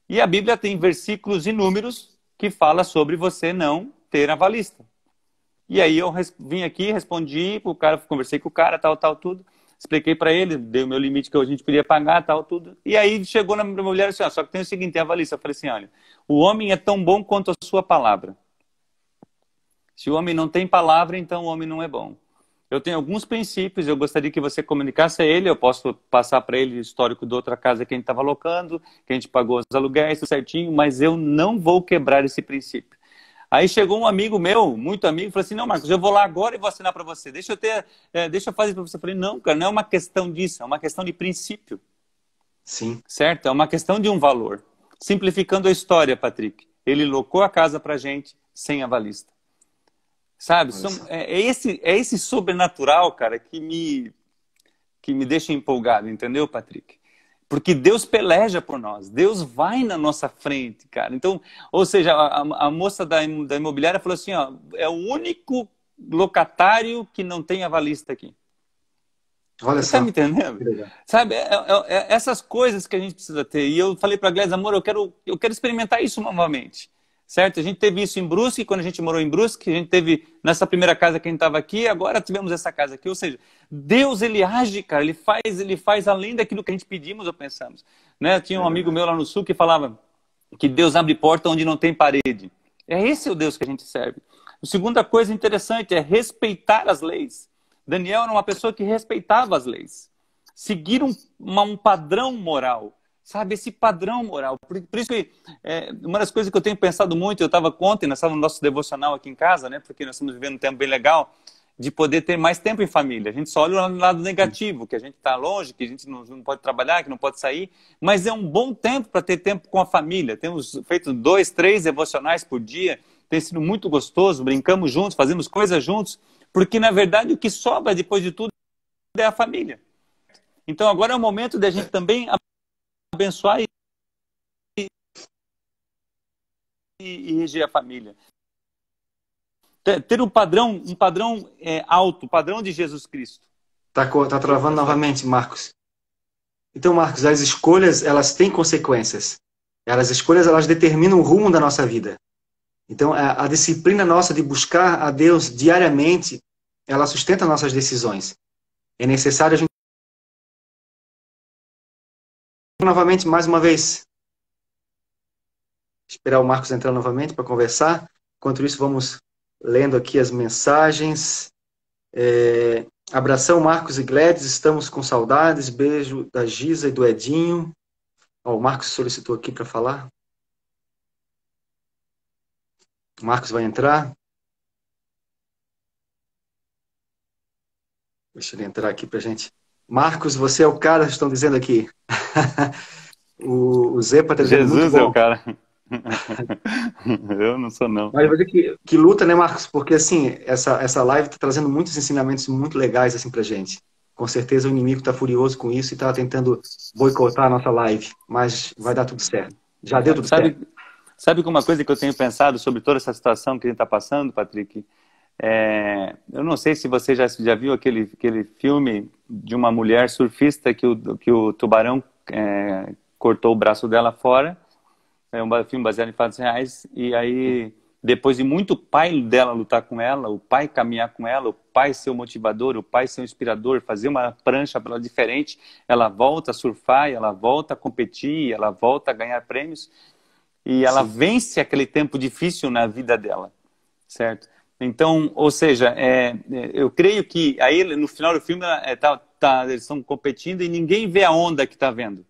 B: E a Bíblia tem versículos inúmeros que fala sobre você não ter avalista. E aí eu vim aqui, respondi pro cara, conversei com o cara, tal, tudo. Expliquei para ele, dei o meu limite que a gente podia pagar, tal, tudo. E aí chegou na minha mulher assim, ó, só que tem o seguinte, tem a avalista. Eu falei assim, olha, o homem é tão bom quanto a sua palavra. Se o homem não tem palavra, então o homem não é bom. Eu tenho alguns princípios, eu gostaria que você comunicasse a ele, eu posso passar para ele o histórico de outra casa que a gente estava alocando, que a gente pagou os aluguéis, tudo certinho, mas eu não vou quebrar esse princípio. Aí chegou um amigo meu, muito amigo, falou assim, não, Marcos, eu vou lá agora e vou assinar para você. Deixa eu fazer para você. Eu falei, não, cara, não é uma questão disso, é uma questão de princípio.
A: Sim.
B: Certo? É uma questão de um valor. Simplificando a história, Patrick, ele locou a casa para gente sem avalista. Sabe? É esse sobrenatural, cara, que me deixa empolgado, entendeu, Patrick? Porque Deus peleja por nós, Deus vai na nossa frente, cara. Então, ou seja, a moça da imobiliária falou assim, ó, é o único locatário que não tem avalista aqui.
A: Olha
B: Você
A: só.
B: tá me entendendo? Sabe, essas coisas que a gente precisa ter. E eu falei para a Gleice, amor, eu quero experimentar isso novamente. Certo? A gente teve isso em Brusque, quando a gente morou em Brusque, a gente teve nessa primeira casa que a gente estava aqui, agora tivemos essa casa aqui. Ou seja, Deus, ele age, cara, ele faz além daquilo que a gente pedimos ou pensamos. Né? Tinha um amigo meu lá no sul que falava que Deus abre porta onde não tem parede. É esse o Deus que a gente serve. A segunda coisa interessante é respeitar as leis. Daniel era uma pessoa que respeitava as leis. Seguir um padrão moral. Sabe, esse padrão moral. Por isso que uma das coisas que eu tenho pensado muito, eu estava ontem, nós estávamos no nosso devocional aqui em casa, né? Porque nós estamos vivendo um tempo bem legal, de poder ter mais tempo em família. A gente só olha o lado negativo, que a gente está longe, que a gente não pode trabalhar, que não pode sair, mas é um bom tempo para ter tempo com a família. Temos feito 2, 3 devocionais por dia, tem sido muito gostoso, brincamos juntos, fazemos coisas juntos, porque na verdade o que sobra depois de tudo é a família. Então agora é o momento de a gente também abençoar e reger a família. Ter um padrão alto, o padrão de Jesus Cristo.
A: Tá travando novamente, Marcos. Então, Marcos, as escolhas, elas têm consequências. As escolhas, elas determinam o rumo da nossa vida. Então, a disciplina nossa de buscar a Deus diariamente, ela sustenta nossas decisões. É necessário a gente... Novamente, mais uma vez. Esperar o Marcos entrar novamente para conversar. Enquanto isso, vamos lendo aqui as mensagens. Abração, Marcos e Gledes, estamos com saudades. Beijo da Giza e do Edinho. O Marcos solicitou aqui para falar. O Marcos vai entrar. Deixa ele entrar aqui para a gente. Marcos, você é o cara, estão dizendo aqui. o Zepa está dizendo
B: Jesus
A: muito bom.
B: É o cara. Eu não sou, não.
A: Mas eu vou dizer que luta, né, Marcos? Porque, assim, essa live está trazendo muitos ensinamentos muito legais, assim, pra gente. Com certeza o inimigo está furioso com isso e está tentando boicotar a nossa live. Mas vai dar tudo certo. Já deu tudo certo.
B: Sabe que uma coisa que eu tenho pensado sobre toda essa situação que a gente está passando, Patrick? Eu não sei se você já viu aquele filme de uma mulher surfista que o tubarão cortou o braço dela fora. É um filme baseado em fatos reais. E aí, depois de muito o pai dela lutar com ela, o pai caminhar com ela, o pai ser o motivador, o pai ser o inspirador, fazer uma prancha para ela diferente, ela volta a surfar, ela volta a competir, ela volta a ganhar prêmios. E ela vence aquele tempo difícil na vida dela, certo? Então, ou seja, eu creio que aí no final do filme eles estão competindo e ninguém vê a onda que está vindo.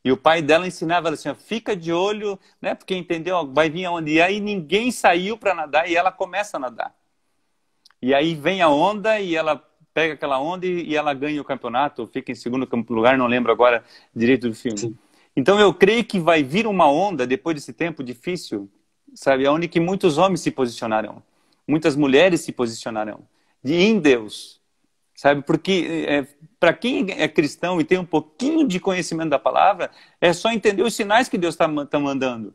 B: E o pai dela ensinava ela assim, ó, fica de olho, né? Porque entendeu, ó, vai vir a onda. E aí ninguém saiu para nadar e ela começa a nadar. E aí vem a onda e ela pega aquela onda e ela ganha o campeonato, ou fica em segundo lugar, não lembro agora direito do filme. Sim. Então eu creio que vai vir uma onda depois desse tempo difícil, sabe, onde que muitos homens se posicionarão, muitas mulheres se posicionarão em Deus, sabe, porque para quem é cristão e tem um pouquinho de conhecimento da palavra, é só entender os sinais que Deus está mandando.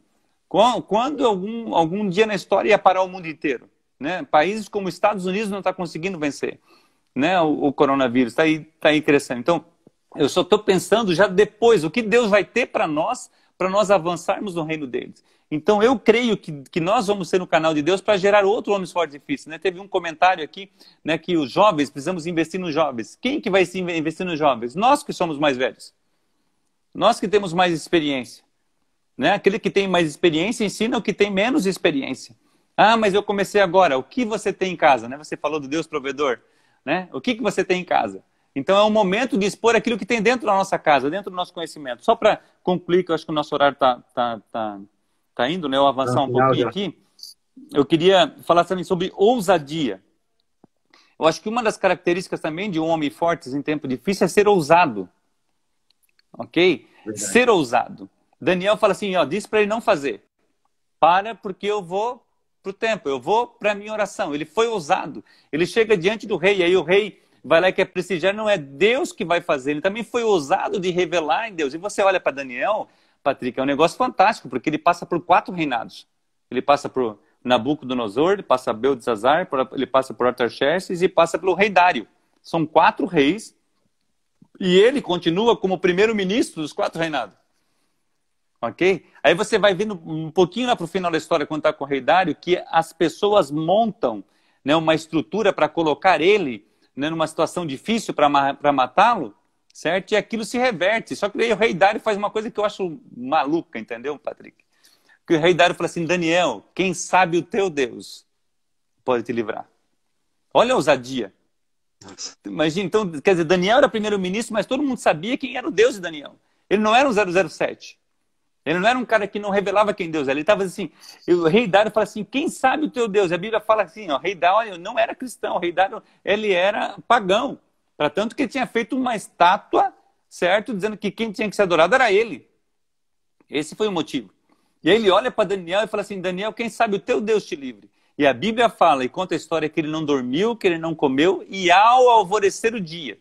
B: Quando algum dia na história ia parar o mundo inteiro, né? Países como os Estados Unidos não estão conseguindo vencer, né? O coronavírus está aí crescendo. Então, eu só estou pensando já depois, o que Deus vai ter para nós avançarmos no reino deles. Então, eu creio que nós vamos ser um canal de Deus para gerar outro homens fortes e difíceis, né? Teve um comentário aqui, né, que os jovens, precisamos investir nos jovens. Quem que vai se investir nos jovens? Nós que somos mais velhos. Nós que temos mais experiência. Né? Aquele que tem mais experiência ensina o que tem menos experiência. Ah, mas eu comecei agora. O que você tem em casa? Né? Você falou do Deus provedor. Né? O que você tem em casa? Então, é um momento de expor aquilo que tem dentro da nossa casa, dentro do nosso conhecimento. Só para concluir, que eu acho que o nosso horário tá indo, né? Eu avançar um pouquinho aqui. Eu queria falar também sobre ousadia. Eu acho que uma das características também de um homem forte em tempo difícil é ser ousado. Ok? Verdade. Ser ousado. Daniel fala assim, ó, diz para ele não fazer. Porque eu vou para o templo, eu vou para a minha oração. Ele foi ousado. Ele chega diante do rei, e aí o rei vai lá e quer prestigiar, não é Deus que vai fazer. Ele também foi ousado de revelar em Deus. E você olha para Daniel, Patrick, é um negócio fantástico, porque ele passa por 4 reinados. Ele passa por Nabucodonosor, ele passa por Beltesazar, ele passa por Artaxerxes e passa pelo rei Dário. São 4 reis e ele continua como primeiro-ministro dos 4 reinados. Ok? Aí você vai vendo um pouquinho lá para o final da história, quando está com o rei Dário, que as pessoas montam, né, uma estrutura para colocar ele, né, numa situação difícil para matá-lo, certo? E aquilo se reverte. Só que aí o rei Dário faz uma coisa que eu acho maluca, entendeu, Patrick? Que o rei Dário fala assim, Daniel, quem sabe o teu Deus pode te livrar. Olha a ousadia. Imagina, então, quer dizer, Daniel era primeiro-ministro, mas todo mundo sabia quem era o Deus de Daniel. Ele não era um 007. Ele não era um cara que não revelava quem Deus era. Ele estava assim, o rei Dário fala assim, quem sabe o teu Deus? A Bíblia fala assim, ó, o rei Dário não era cristão, o rei Dário, ele era pagão. Para tanto que ele tinha feito uma estátua, certo? Dizendo que quem tinha que ser adorado era ele. Esse foi o motivo. E aí ele olha para Daniel e fala assim, Daniel, quem sabe o teu Deus te livre. E a Bíblia fala e conta a história que ele não dormiu, que ele não comeu, e ao alvorecer o dia,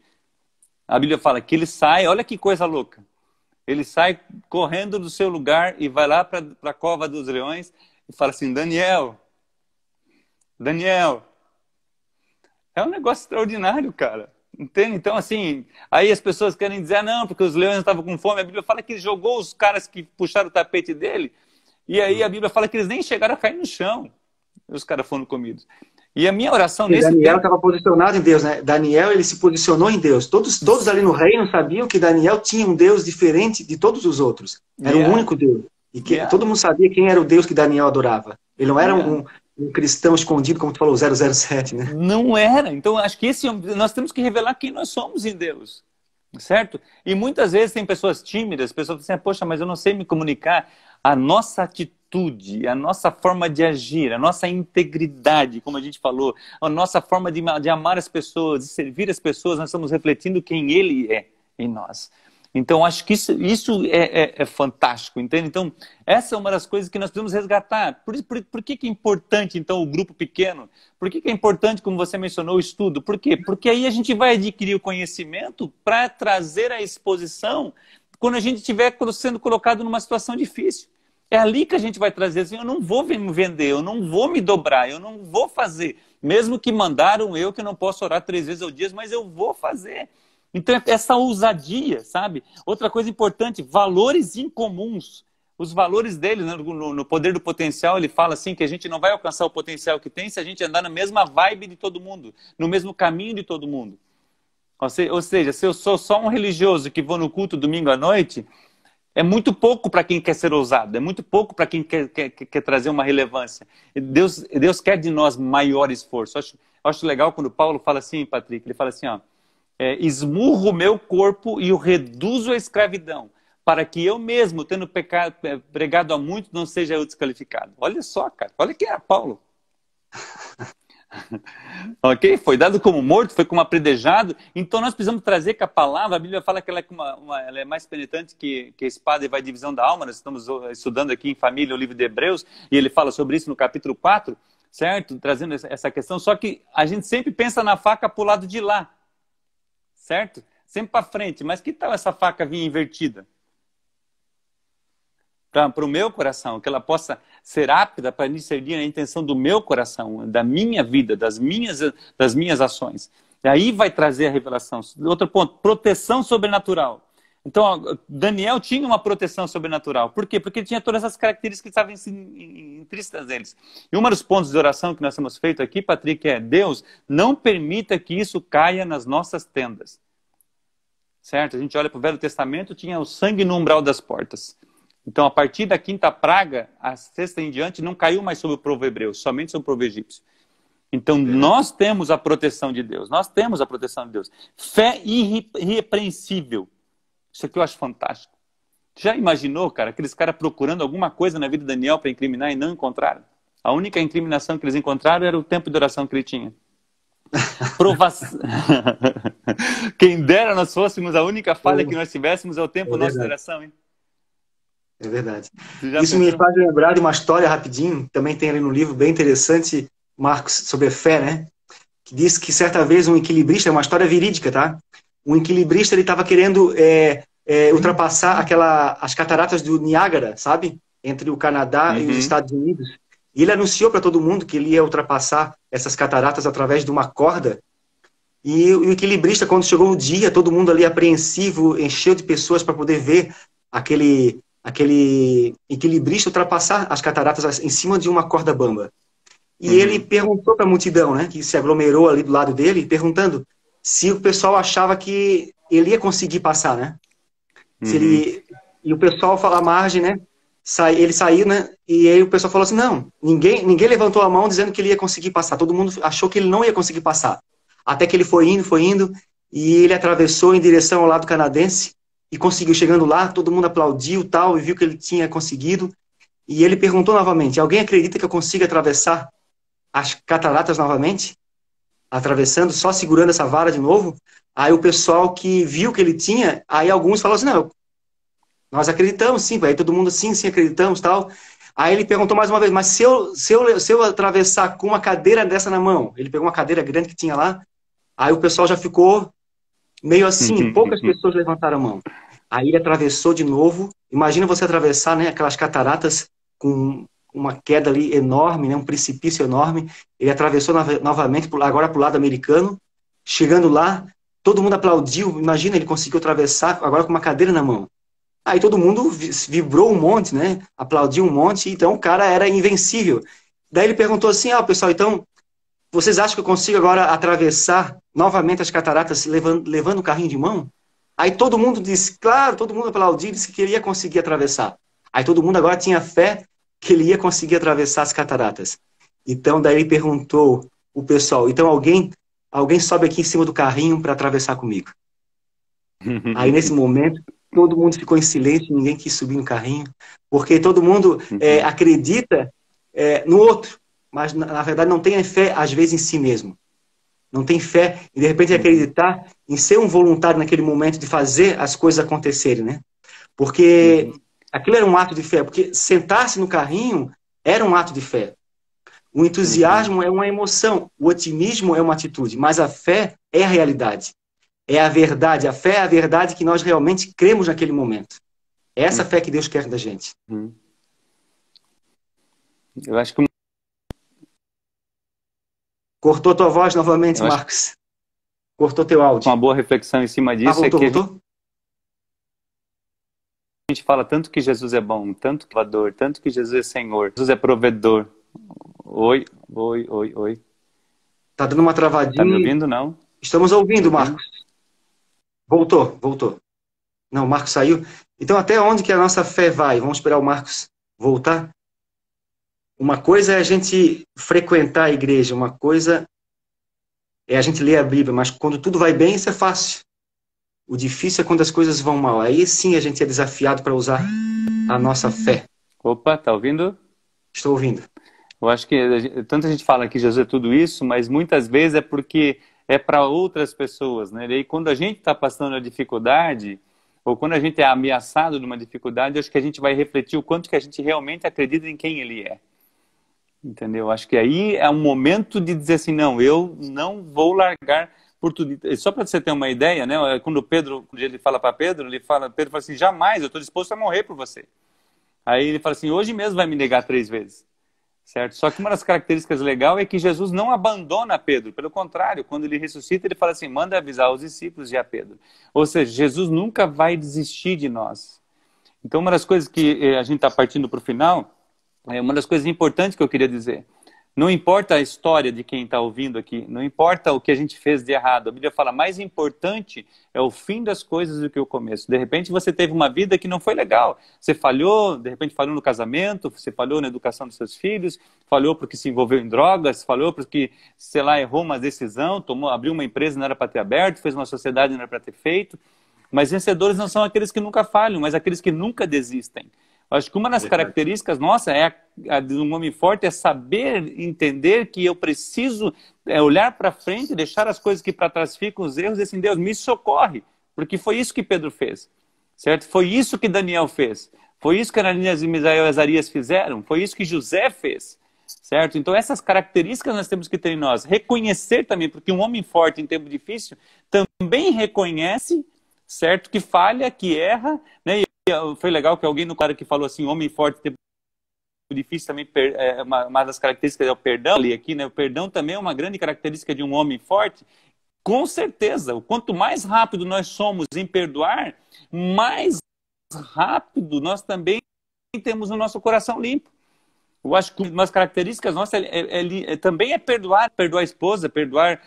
B: a Bíblia fala que ele sai, olha que coisa louca, ele sai correndo do seu lugar e vai lá para a cova dos leões e fala assim, Daniel, é um negócio extraordinário, cara. Entende? Então, assim, aí as pessoas querem dizer, ah, não, porque os leões estavam com fome. A Bíblia fala que ele jogou os caras que puxaram o tapete dele, e aí a Bíblia fala que eles nem chegaram a cair no chão. E os caras foram comidos. E a minha oração nesse
A: Daniel estava posicionado em Deus, né? Daniel, ele se posicionou em Deus. Todos ali no reino sabiam que Daniel tinha um Deus diferente de todos os outros. Era um único Deus. E que todo mundo sabia quem era o Deus que Daniel adorava. Ele não era um cristão escondido, como tu falou, 007, né?
B: Não era. Então, acho que nós temos que revelar quem nós somos em Deus. Certo? E muitas vezes tem pessoas tímidas, pessoas dizem, poxa, mas eu não sei me comunicar. A nossa atitude, a nossa forma de agir, a nossa integridade, como a gente falou, a nossa forma de amar as pessoas, de servir as pessoas, nós estamos refletindo quem Ele é em nós. Então, acho que isso é fantástico, entende? Então, essa é uma das coisas que nós precisamos resgatar. Por que é importante, então, o grupo pequeno? Por que é importante, como você mencionou, o estudo? Por quê? Porque aí a gente vai adquirir o conhecimento para trazer a exposição quando a gente estiver sendo colocado numa situação difícil. É ali que a gente vai trazer assim, eu não vou me vender, eu não vou me dobrar, eu não vou fazer. Mesmo que mandaram eu que não posso orar 3 vezes ao dia, mas eu vou fazer. Então, essa ousadia, sabe? Outra coisa importante, valores incomuns. Os valores dele, né? No Poder do Potencial, ele fala assim que a gente não vai alcançar o potencial que tem se a gente andar na mesma vibe de todo mundo, no mesmo caminho de todo mundo. Ou seja, se eu sou só um religioso que vou no culto domingo à noite, é muito pouco para quem quer ser ousado, é muito pouco para quem quer trazer uma relevância. Deus quer de nós maior esforço. Acho legal quando Paulo fala assim, Patrick, ele fala assim, ó, esmurro o meu corpo e o reduzo à escravidão, para que eu mesmo, tendo pregado a muitos, não seja eu desqualificado. Olha só, cara, olha quem é Paulo. Ok? Foi dado como morto, foi como apredejado. Então nós precisamos trazer que a palavra, a Bíblia fala que ela é, ela é mais penetrante que a espada e vai divisão da alma. Nós estamos estudando aqui em família o livro de Hebreus, e ele fala sobre isso no capítulo 4, certo? Trazendo essa questão. Só que a gente sempre pensa na faca para o lado de lá, certo? Sempre para frente. Mas que tal essa faca vir invertida? Para o meu coração, que ela possa ser apta para discernir a intenção do meu coração, da minha vida, das minhas ações. E aí vai trazer a revelação. Outro ponto, proteção sobrenatural. Então, ó, Daniel tinha uma proteção sobrenatural. Por quê? Porque ele tinha todas essas características que estavam intrínsecas deles. E um dos pontos de oração que nós temos feito aqui, Patrick, é: Deus, não permita que isso caia nas nossas tendas. Certo? A gente olha para o Velho Testamento, tinha o sangue no umbral das portas. Então, a partir da quinta praga, a sexta em diante, não caiu mais sobre o povo hebreu, somente sobre o povo egípcio. Então, nós temos a proteção de Deus. Nós temos a proteção de Deus. Fé irrepreensível. Isso aqui eu acho fantástico. Já imaginou, cara, aqueles caras procurando alguma coisa na vida de Daniel para incriminar e não encontraram? A única incriminação que eles encontraram era o tempo de oração que ele tinha. Provação. Quem dera nós fôssemos, a única falha que nós tivéssemos é o tempo nosso de oração, hein?
A: É verdade.
B: Isso
A: me faz lembrar de uma história rapidinho, também tem ali no livro, bem interessante, Marcos, sobre fé, né? Que diz que certa vez um equilibrista, é uma história verídica, tá? Um equilibrista, ele estava querendo ultrapassar as cataratas do Niágara, sabe? Entre o Canadá e os Estados Unidos. E ele anunciou para todo mundo que ele ia ultrapassar essas cataratas através de uma corda. E o equilibrista, quando chegou o dia, todo mundo ali apreensivo, encheu de pessoas para poder ver aquele equilibrista ultrapassar as cataratas em cima de uma corda bamba. E ele perguntou para a multidão, né, que se aglomerou ali do lado dele, perguntando se o pessoal achava que ele ia conseguir passar, né? E o pessoal falou à margem, né? Ele saiu, né? E aí o pessoal falou assim: não, ninguém levantou a mão dizendo que ele ia conseguir passar. Todo mundo achou que ele não ia conseguir passar. Até que ele foi indo, e ele atravessou em direção ao lado canadense e conseguiu. Chegando lá, todo mundo aplaudiu tal, e viu que ele tinha conseguido. E ele perguntou novamente: alguém acredita que eu consiga atravessar as cataratas novamente? Atravessando, só segurando essa vara de novo? Aí o pessoal que viu que ele tinha, aí alguns falaram assim: não, nós acreditamos sim. Aí todo mundo sim acreditamos tal. Aí ele perguntou mais uma vez: mas se eu atravessar com uma cadeira dessa na mão? Ele pegou uma cadeira grande que tinha lá. Aí o pessoal já ficou meio assim, poucas pessoas levantaram a mão. Aí ele atravessou de novo. Imagina você atravessar, né, aquelas cataratas com uma queda ali enorme, né, um precipício enorme. Ele atravessou novamente, agora para o lado americano. Chegando lá, todo mundo aplaudiu. Imagina, ele conseguiu atravessar agora com uma cadeira na mão. Aí todo mundo vibrou um monte, né? Aplaudiu um monte. Então o cara era invencível. Daí ele perguntou assim: pessoal, então vocês acham que eu consigo agora atravessar novamente as cataratas levando o carrinho de mão? Aí todo mundo disse, claro, todo mundo aplaudiu, disse que ele ia conseguir atravessar. Aí todo mundo agora tinha fé que ele ia conseguir atravessar as cataratas. Então daí ele perguntou o pessoal: então alguém sobe aqui em cima do carrinho para atravessar comigo? Aí nesse momento todo mundo ficou em silêncio, ninguém quis subir no carrinho, porque todo mundo acredita no outro, mas na verdade não tem fé às vezes em si mesmo. Não tem fé e de repente acreditar em ser um voluntário naquele momento de fazer as coisas acontecerem, né? Porque aquilo era um ato de fé, porque sentar-se no carrinho era um ato de fé. O entusiasmo é uma emoção, o otimismo é uma atitude, mas a fé é a realidade. É a verdade, a fé é a verdade que nós realmente cremos naquele momento. É essa fé que Deus quer da gente.
B: Eu acho que...
A: Cortou tua voz novamente, Marcos. Cortou teu áudio.
B: Uma boa reflexão em cima disso
A: voltou?
B: A gente fala tanto que Jesus é bom, tanto que é Salvador, tanto que Jesus é Senhor, Jesus é provedor. Oi.
A: Tá dando uma travadinha.
B: Tá me ouvindo, não?
A: Estamos ouvindo, Marcos. Voltou. Não, o Marcos saiu. Então, até onde que a nossa fé vai? Vamos esperar o Marcos voltar? Uma coisa é a gente frequentar a igreja, uma coisa é a gente ler a Bíblia, mas quando tudo vai bem, isso é fácil. O difícil é quando as coisas vão mal. Aí sim a gente é desafiado para usar a nossa fé.
B: Opa, tá ouvindo?
A: Estou ouvindo.
B: Eu acho que tanta gente fala que Jesus é tudo isso, mas muitas vezes é porque é para outras pessoas, né? E aí, quando a gente está passando a dificuldade, ou quando a gente é ameaçado de uma dificuldade, acho que a gente vai refletir o quanto que a gente realmente acredita em quem Ele é. Entendeu? Acho que aí é um momento de dizer assim, não, eu não vou largar por tudo. Só para você ter uma ideia, né? Quando ele fala para Pedro, Pedro fala assim, jamais, eu estou disposto a morrer por você. Aí ele fala assim, hoje mesmo vai me negar 3 vezes. certo? Só que uma das características legais é que Jesus não abandona Pedro. Pelo contrário, quando ele ressuscita, ele fala assim, manda avisar os discípulos e a Pedro. Ou seja, Jesus nunca vai desistir de nós. Então, uma das coisas que a gente está partindo para o final, uma das coisas importantes que eu queria dizer, não importa a história de quem está ouvindo aqui, não importa o que a gente fez de errado, a Bíblia fala, mais importante é o fim das coisas do que o começo. De repente você teve uma vida que não foi legal, você falhou, de repente falhou no casamento, você falhou na educação dos seus filhos, falhou porque se envolveu em drogas, falhou porque, sei lá, errou uma decisão, abriu uma empresa, não era para ter aberto, fez uma sociedade, não era para ter feito. Mas vencedores não são aqueles que nunca falham, mas aqueles que nunca desistem. Eu acho que uma das características nossa a de um homem forte é saber entender que eu preciso olhar para frente, deixar as coisas que para trás ficam, os erros, e assim, Deus, me socorre. Porque foi isso que Pedro fez, certo? Foi isso que Daniel fez. Foi isso que Ananias e Misael e Azarias fizeram. Foi isso que José fez, certo? Então essas características nós temos que ter em nós. Reconhecer também, porque um homem forte em tempo difícil também reconhece, certo? Que falha, que erra, né? Foi legal que alguém no cara que falou assim, homem forte, tempo difícil também, uma das características é o perdão ali aqui, né? O perdão também é uma grande característica de um homem forte. Com certeza, quanto mais rápido nós somos em perdoar, mais rápido nós também temos o nosso coração limpo. Eu acho que uma das características nossas também é perdoar a esposa, perdoar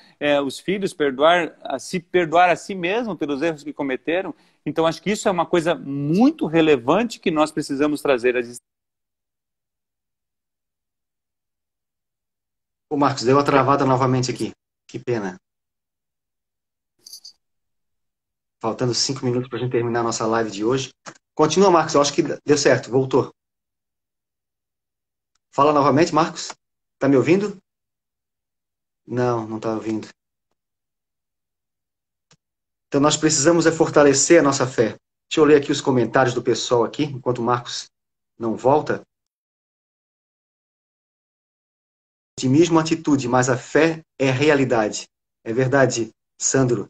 B: os filhos, perdoar a si mesmo pelos erros que cometeram. Então, acho que isso é uma coisa muito relevante que nós precisamos trazer.
A: O Marcos, deu a travada novamente aqui. Que pena. Faltando 5 minutos para a gente terminar a nossa live de hoje. Continua, Marcos. Eu acho que deu certo. Voltou. Fala novamente, Marcos. Tá me ouvindo? Não, não está ouvindo. Então, nós precisamos fortalecer a nossa fé. Deixa eu ler aqui os comentários do pessoal aqui, enquanto o Marcos não volta. Otimismo, atitude, mas a fé é realidade. É verdade, Sandro.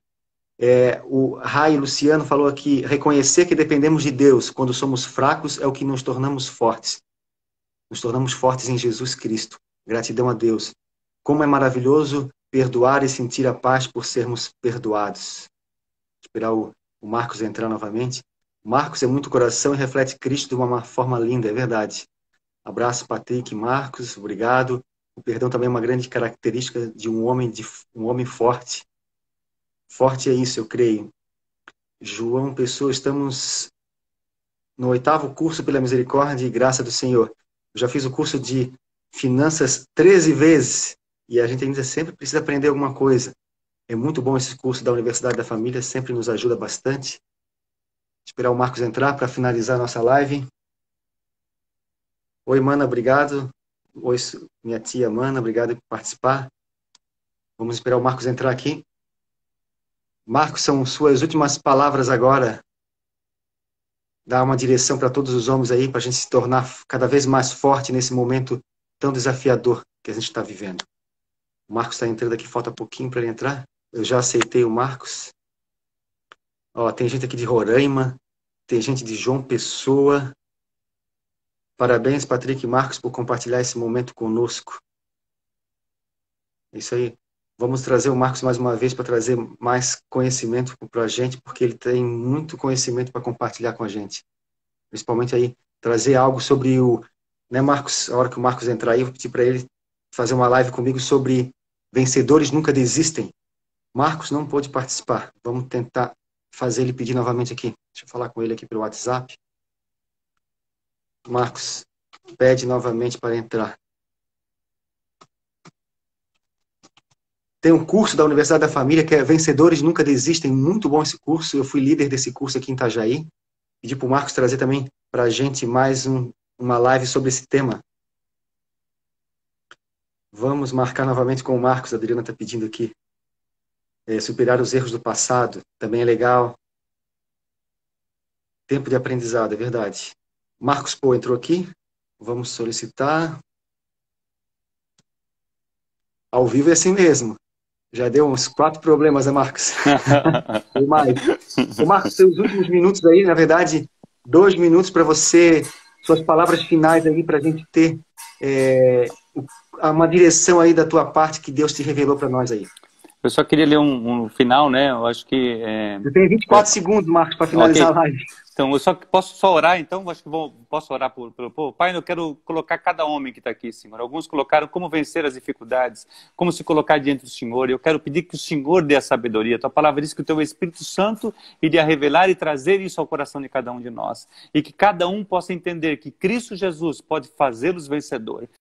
A: O Rai Luciano falou aqui, reconhecer que dependemos de Deus quando somos fracos é o que nos tornamos fortes. Nos tornamos fortes em Jesus Cristo. Gratidão a Deus. Como é maravilhoso perdoar e sentir a paz por sermos perdoados. Esperar o Marcos entrar novamente. Marcos é muito coração e reflete Cristo de uma forma linda, é verdade. Abraço, Patrick, Marcos, obrigado. O perdão também é uma grande característica de um homem forte. Forte é isso, eu creio. João Pessoa, estamos no 8º curso pela misericórdia e graça do Senhor. Eu já fiz o curso de finanças 13 vezes e a gente ainda sempre precisa aprender alguma coisa. É muito bom esse curso da Universidade da Família, sempre nos ajuda bastante. Esperar o Marcos entrar para finalizar a nossa live. Oi, Mana, obrigado. Oi, minha tia Mana, obrigado por participar. Vamos esperar o Marcos entrar aqui. Marcos, são suas últimas palavras agora. Dá uma direção para todos os homens aí, para a gente se tornar cada vez mais forte nesse momento tão desafiador que a gente está vivendo. O Marcos está entrando aqui, falta pouquinho para ele entrar. Eu já aceitei o Marcos. Ó, tem gente aqui de Roraima, tem gente de João Pessoa. Parabéns, Patrick e Marcos, por compartilhar esse momento conosco. É isso aí. Vamos trazer o Marcos mais uma vez para trazer mais conhecimento para a gente, porque ele tem muito conhecimento para compartilhar com a gente. Principalmente aí, trazer algo sobre o... Né, Marcos? A hora que o Marcos entrar aí, eu vou pedir para ele fazer uma live comigo sobre vencedores nunca desistem. Marcos não pôde participar. Vamos tentar fazer ele pedir novamente aqui. Deixa eu falar com ele aqui pelo WhatsApp. Marcos, pede novamente para entrar. Tem um curso da Universidade da Família que é Vencedores Nunca Desistem. Muito bom esse curso. Eu fui líder desse curso aqui em Itajaí. Pedi para o Marcos trazer também para a gente mais uma live sobre esse tema. Vamos marcar novamente com o Marcos. A Adriana está pedindo aqui. Superar os erros do passado. Também é legal. Tempo de aprendizado, é verdade. Marcos Pô entrou aqui. Vamos solicitar. Ao vivo é assim mesmo. Já deu uns 4 problemas, né, Marcos? E mais. Ô, Marcos, seus últimos minutos aí, na verdade, 2 minutos para você, suas palavras finais aí para a gente ter uma direção aí da tua parte que Deus te revelou para nós aí.
B: Eu só queria ler um final, né? Eu acho que...
A: Eu tenho 24 segundos, Marcos, para finalizar
B: Ok.
A: a live.
B: Então, posso só orar, então? Acho que posso orar pelo povo. Pai, eu quero colocar cada homem que está aqui, Senhor. Alguns colocaram como vencer as dificuldades, como se colocar diante do Senhor. Eu quero pedir que o Senhor dê a sabedoria. Tua palavra diz que o Teu Espírito Santo iria revelar e trazer isso ao coração de cada um de nós. E que cada um possa entender que Cristo Jesus pode fazê-los vencedores.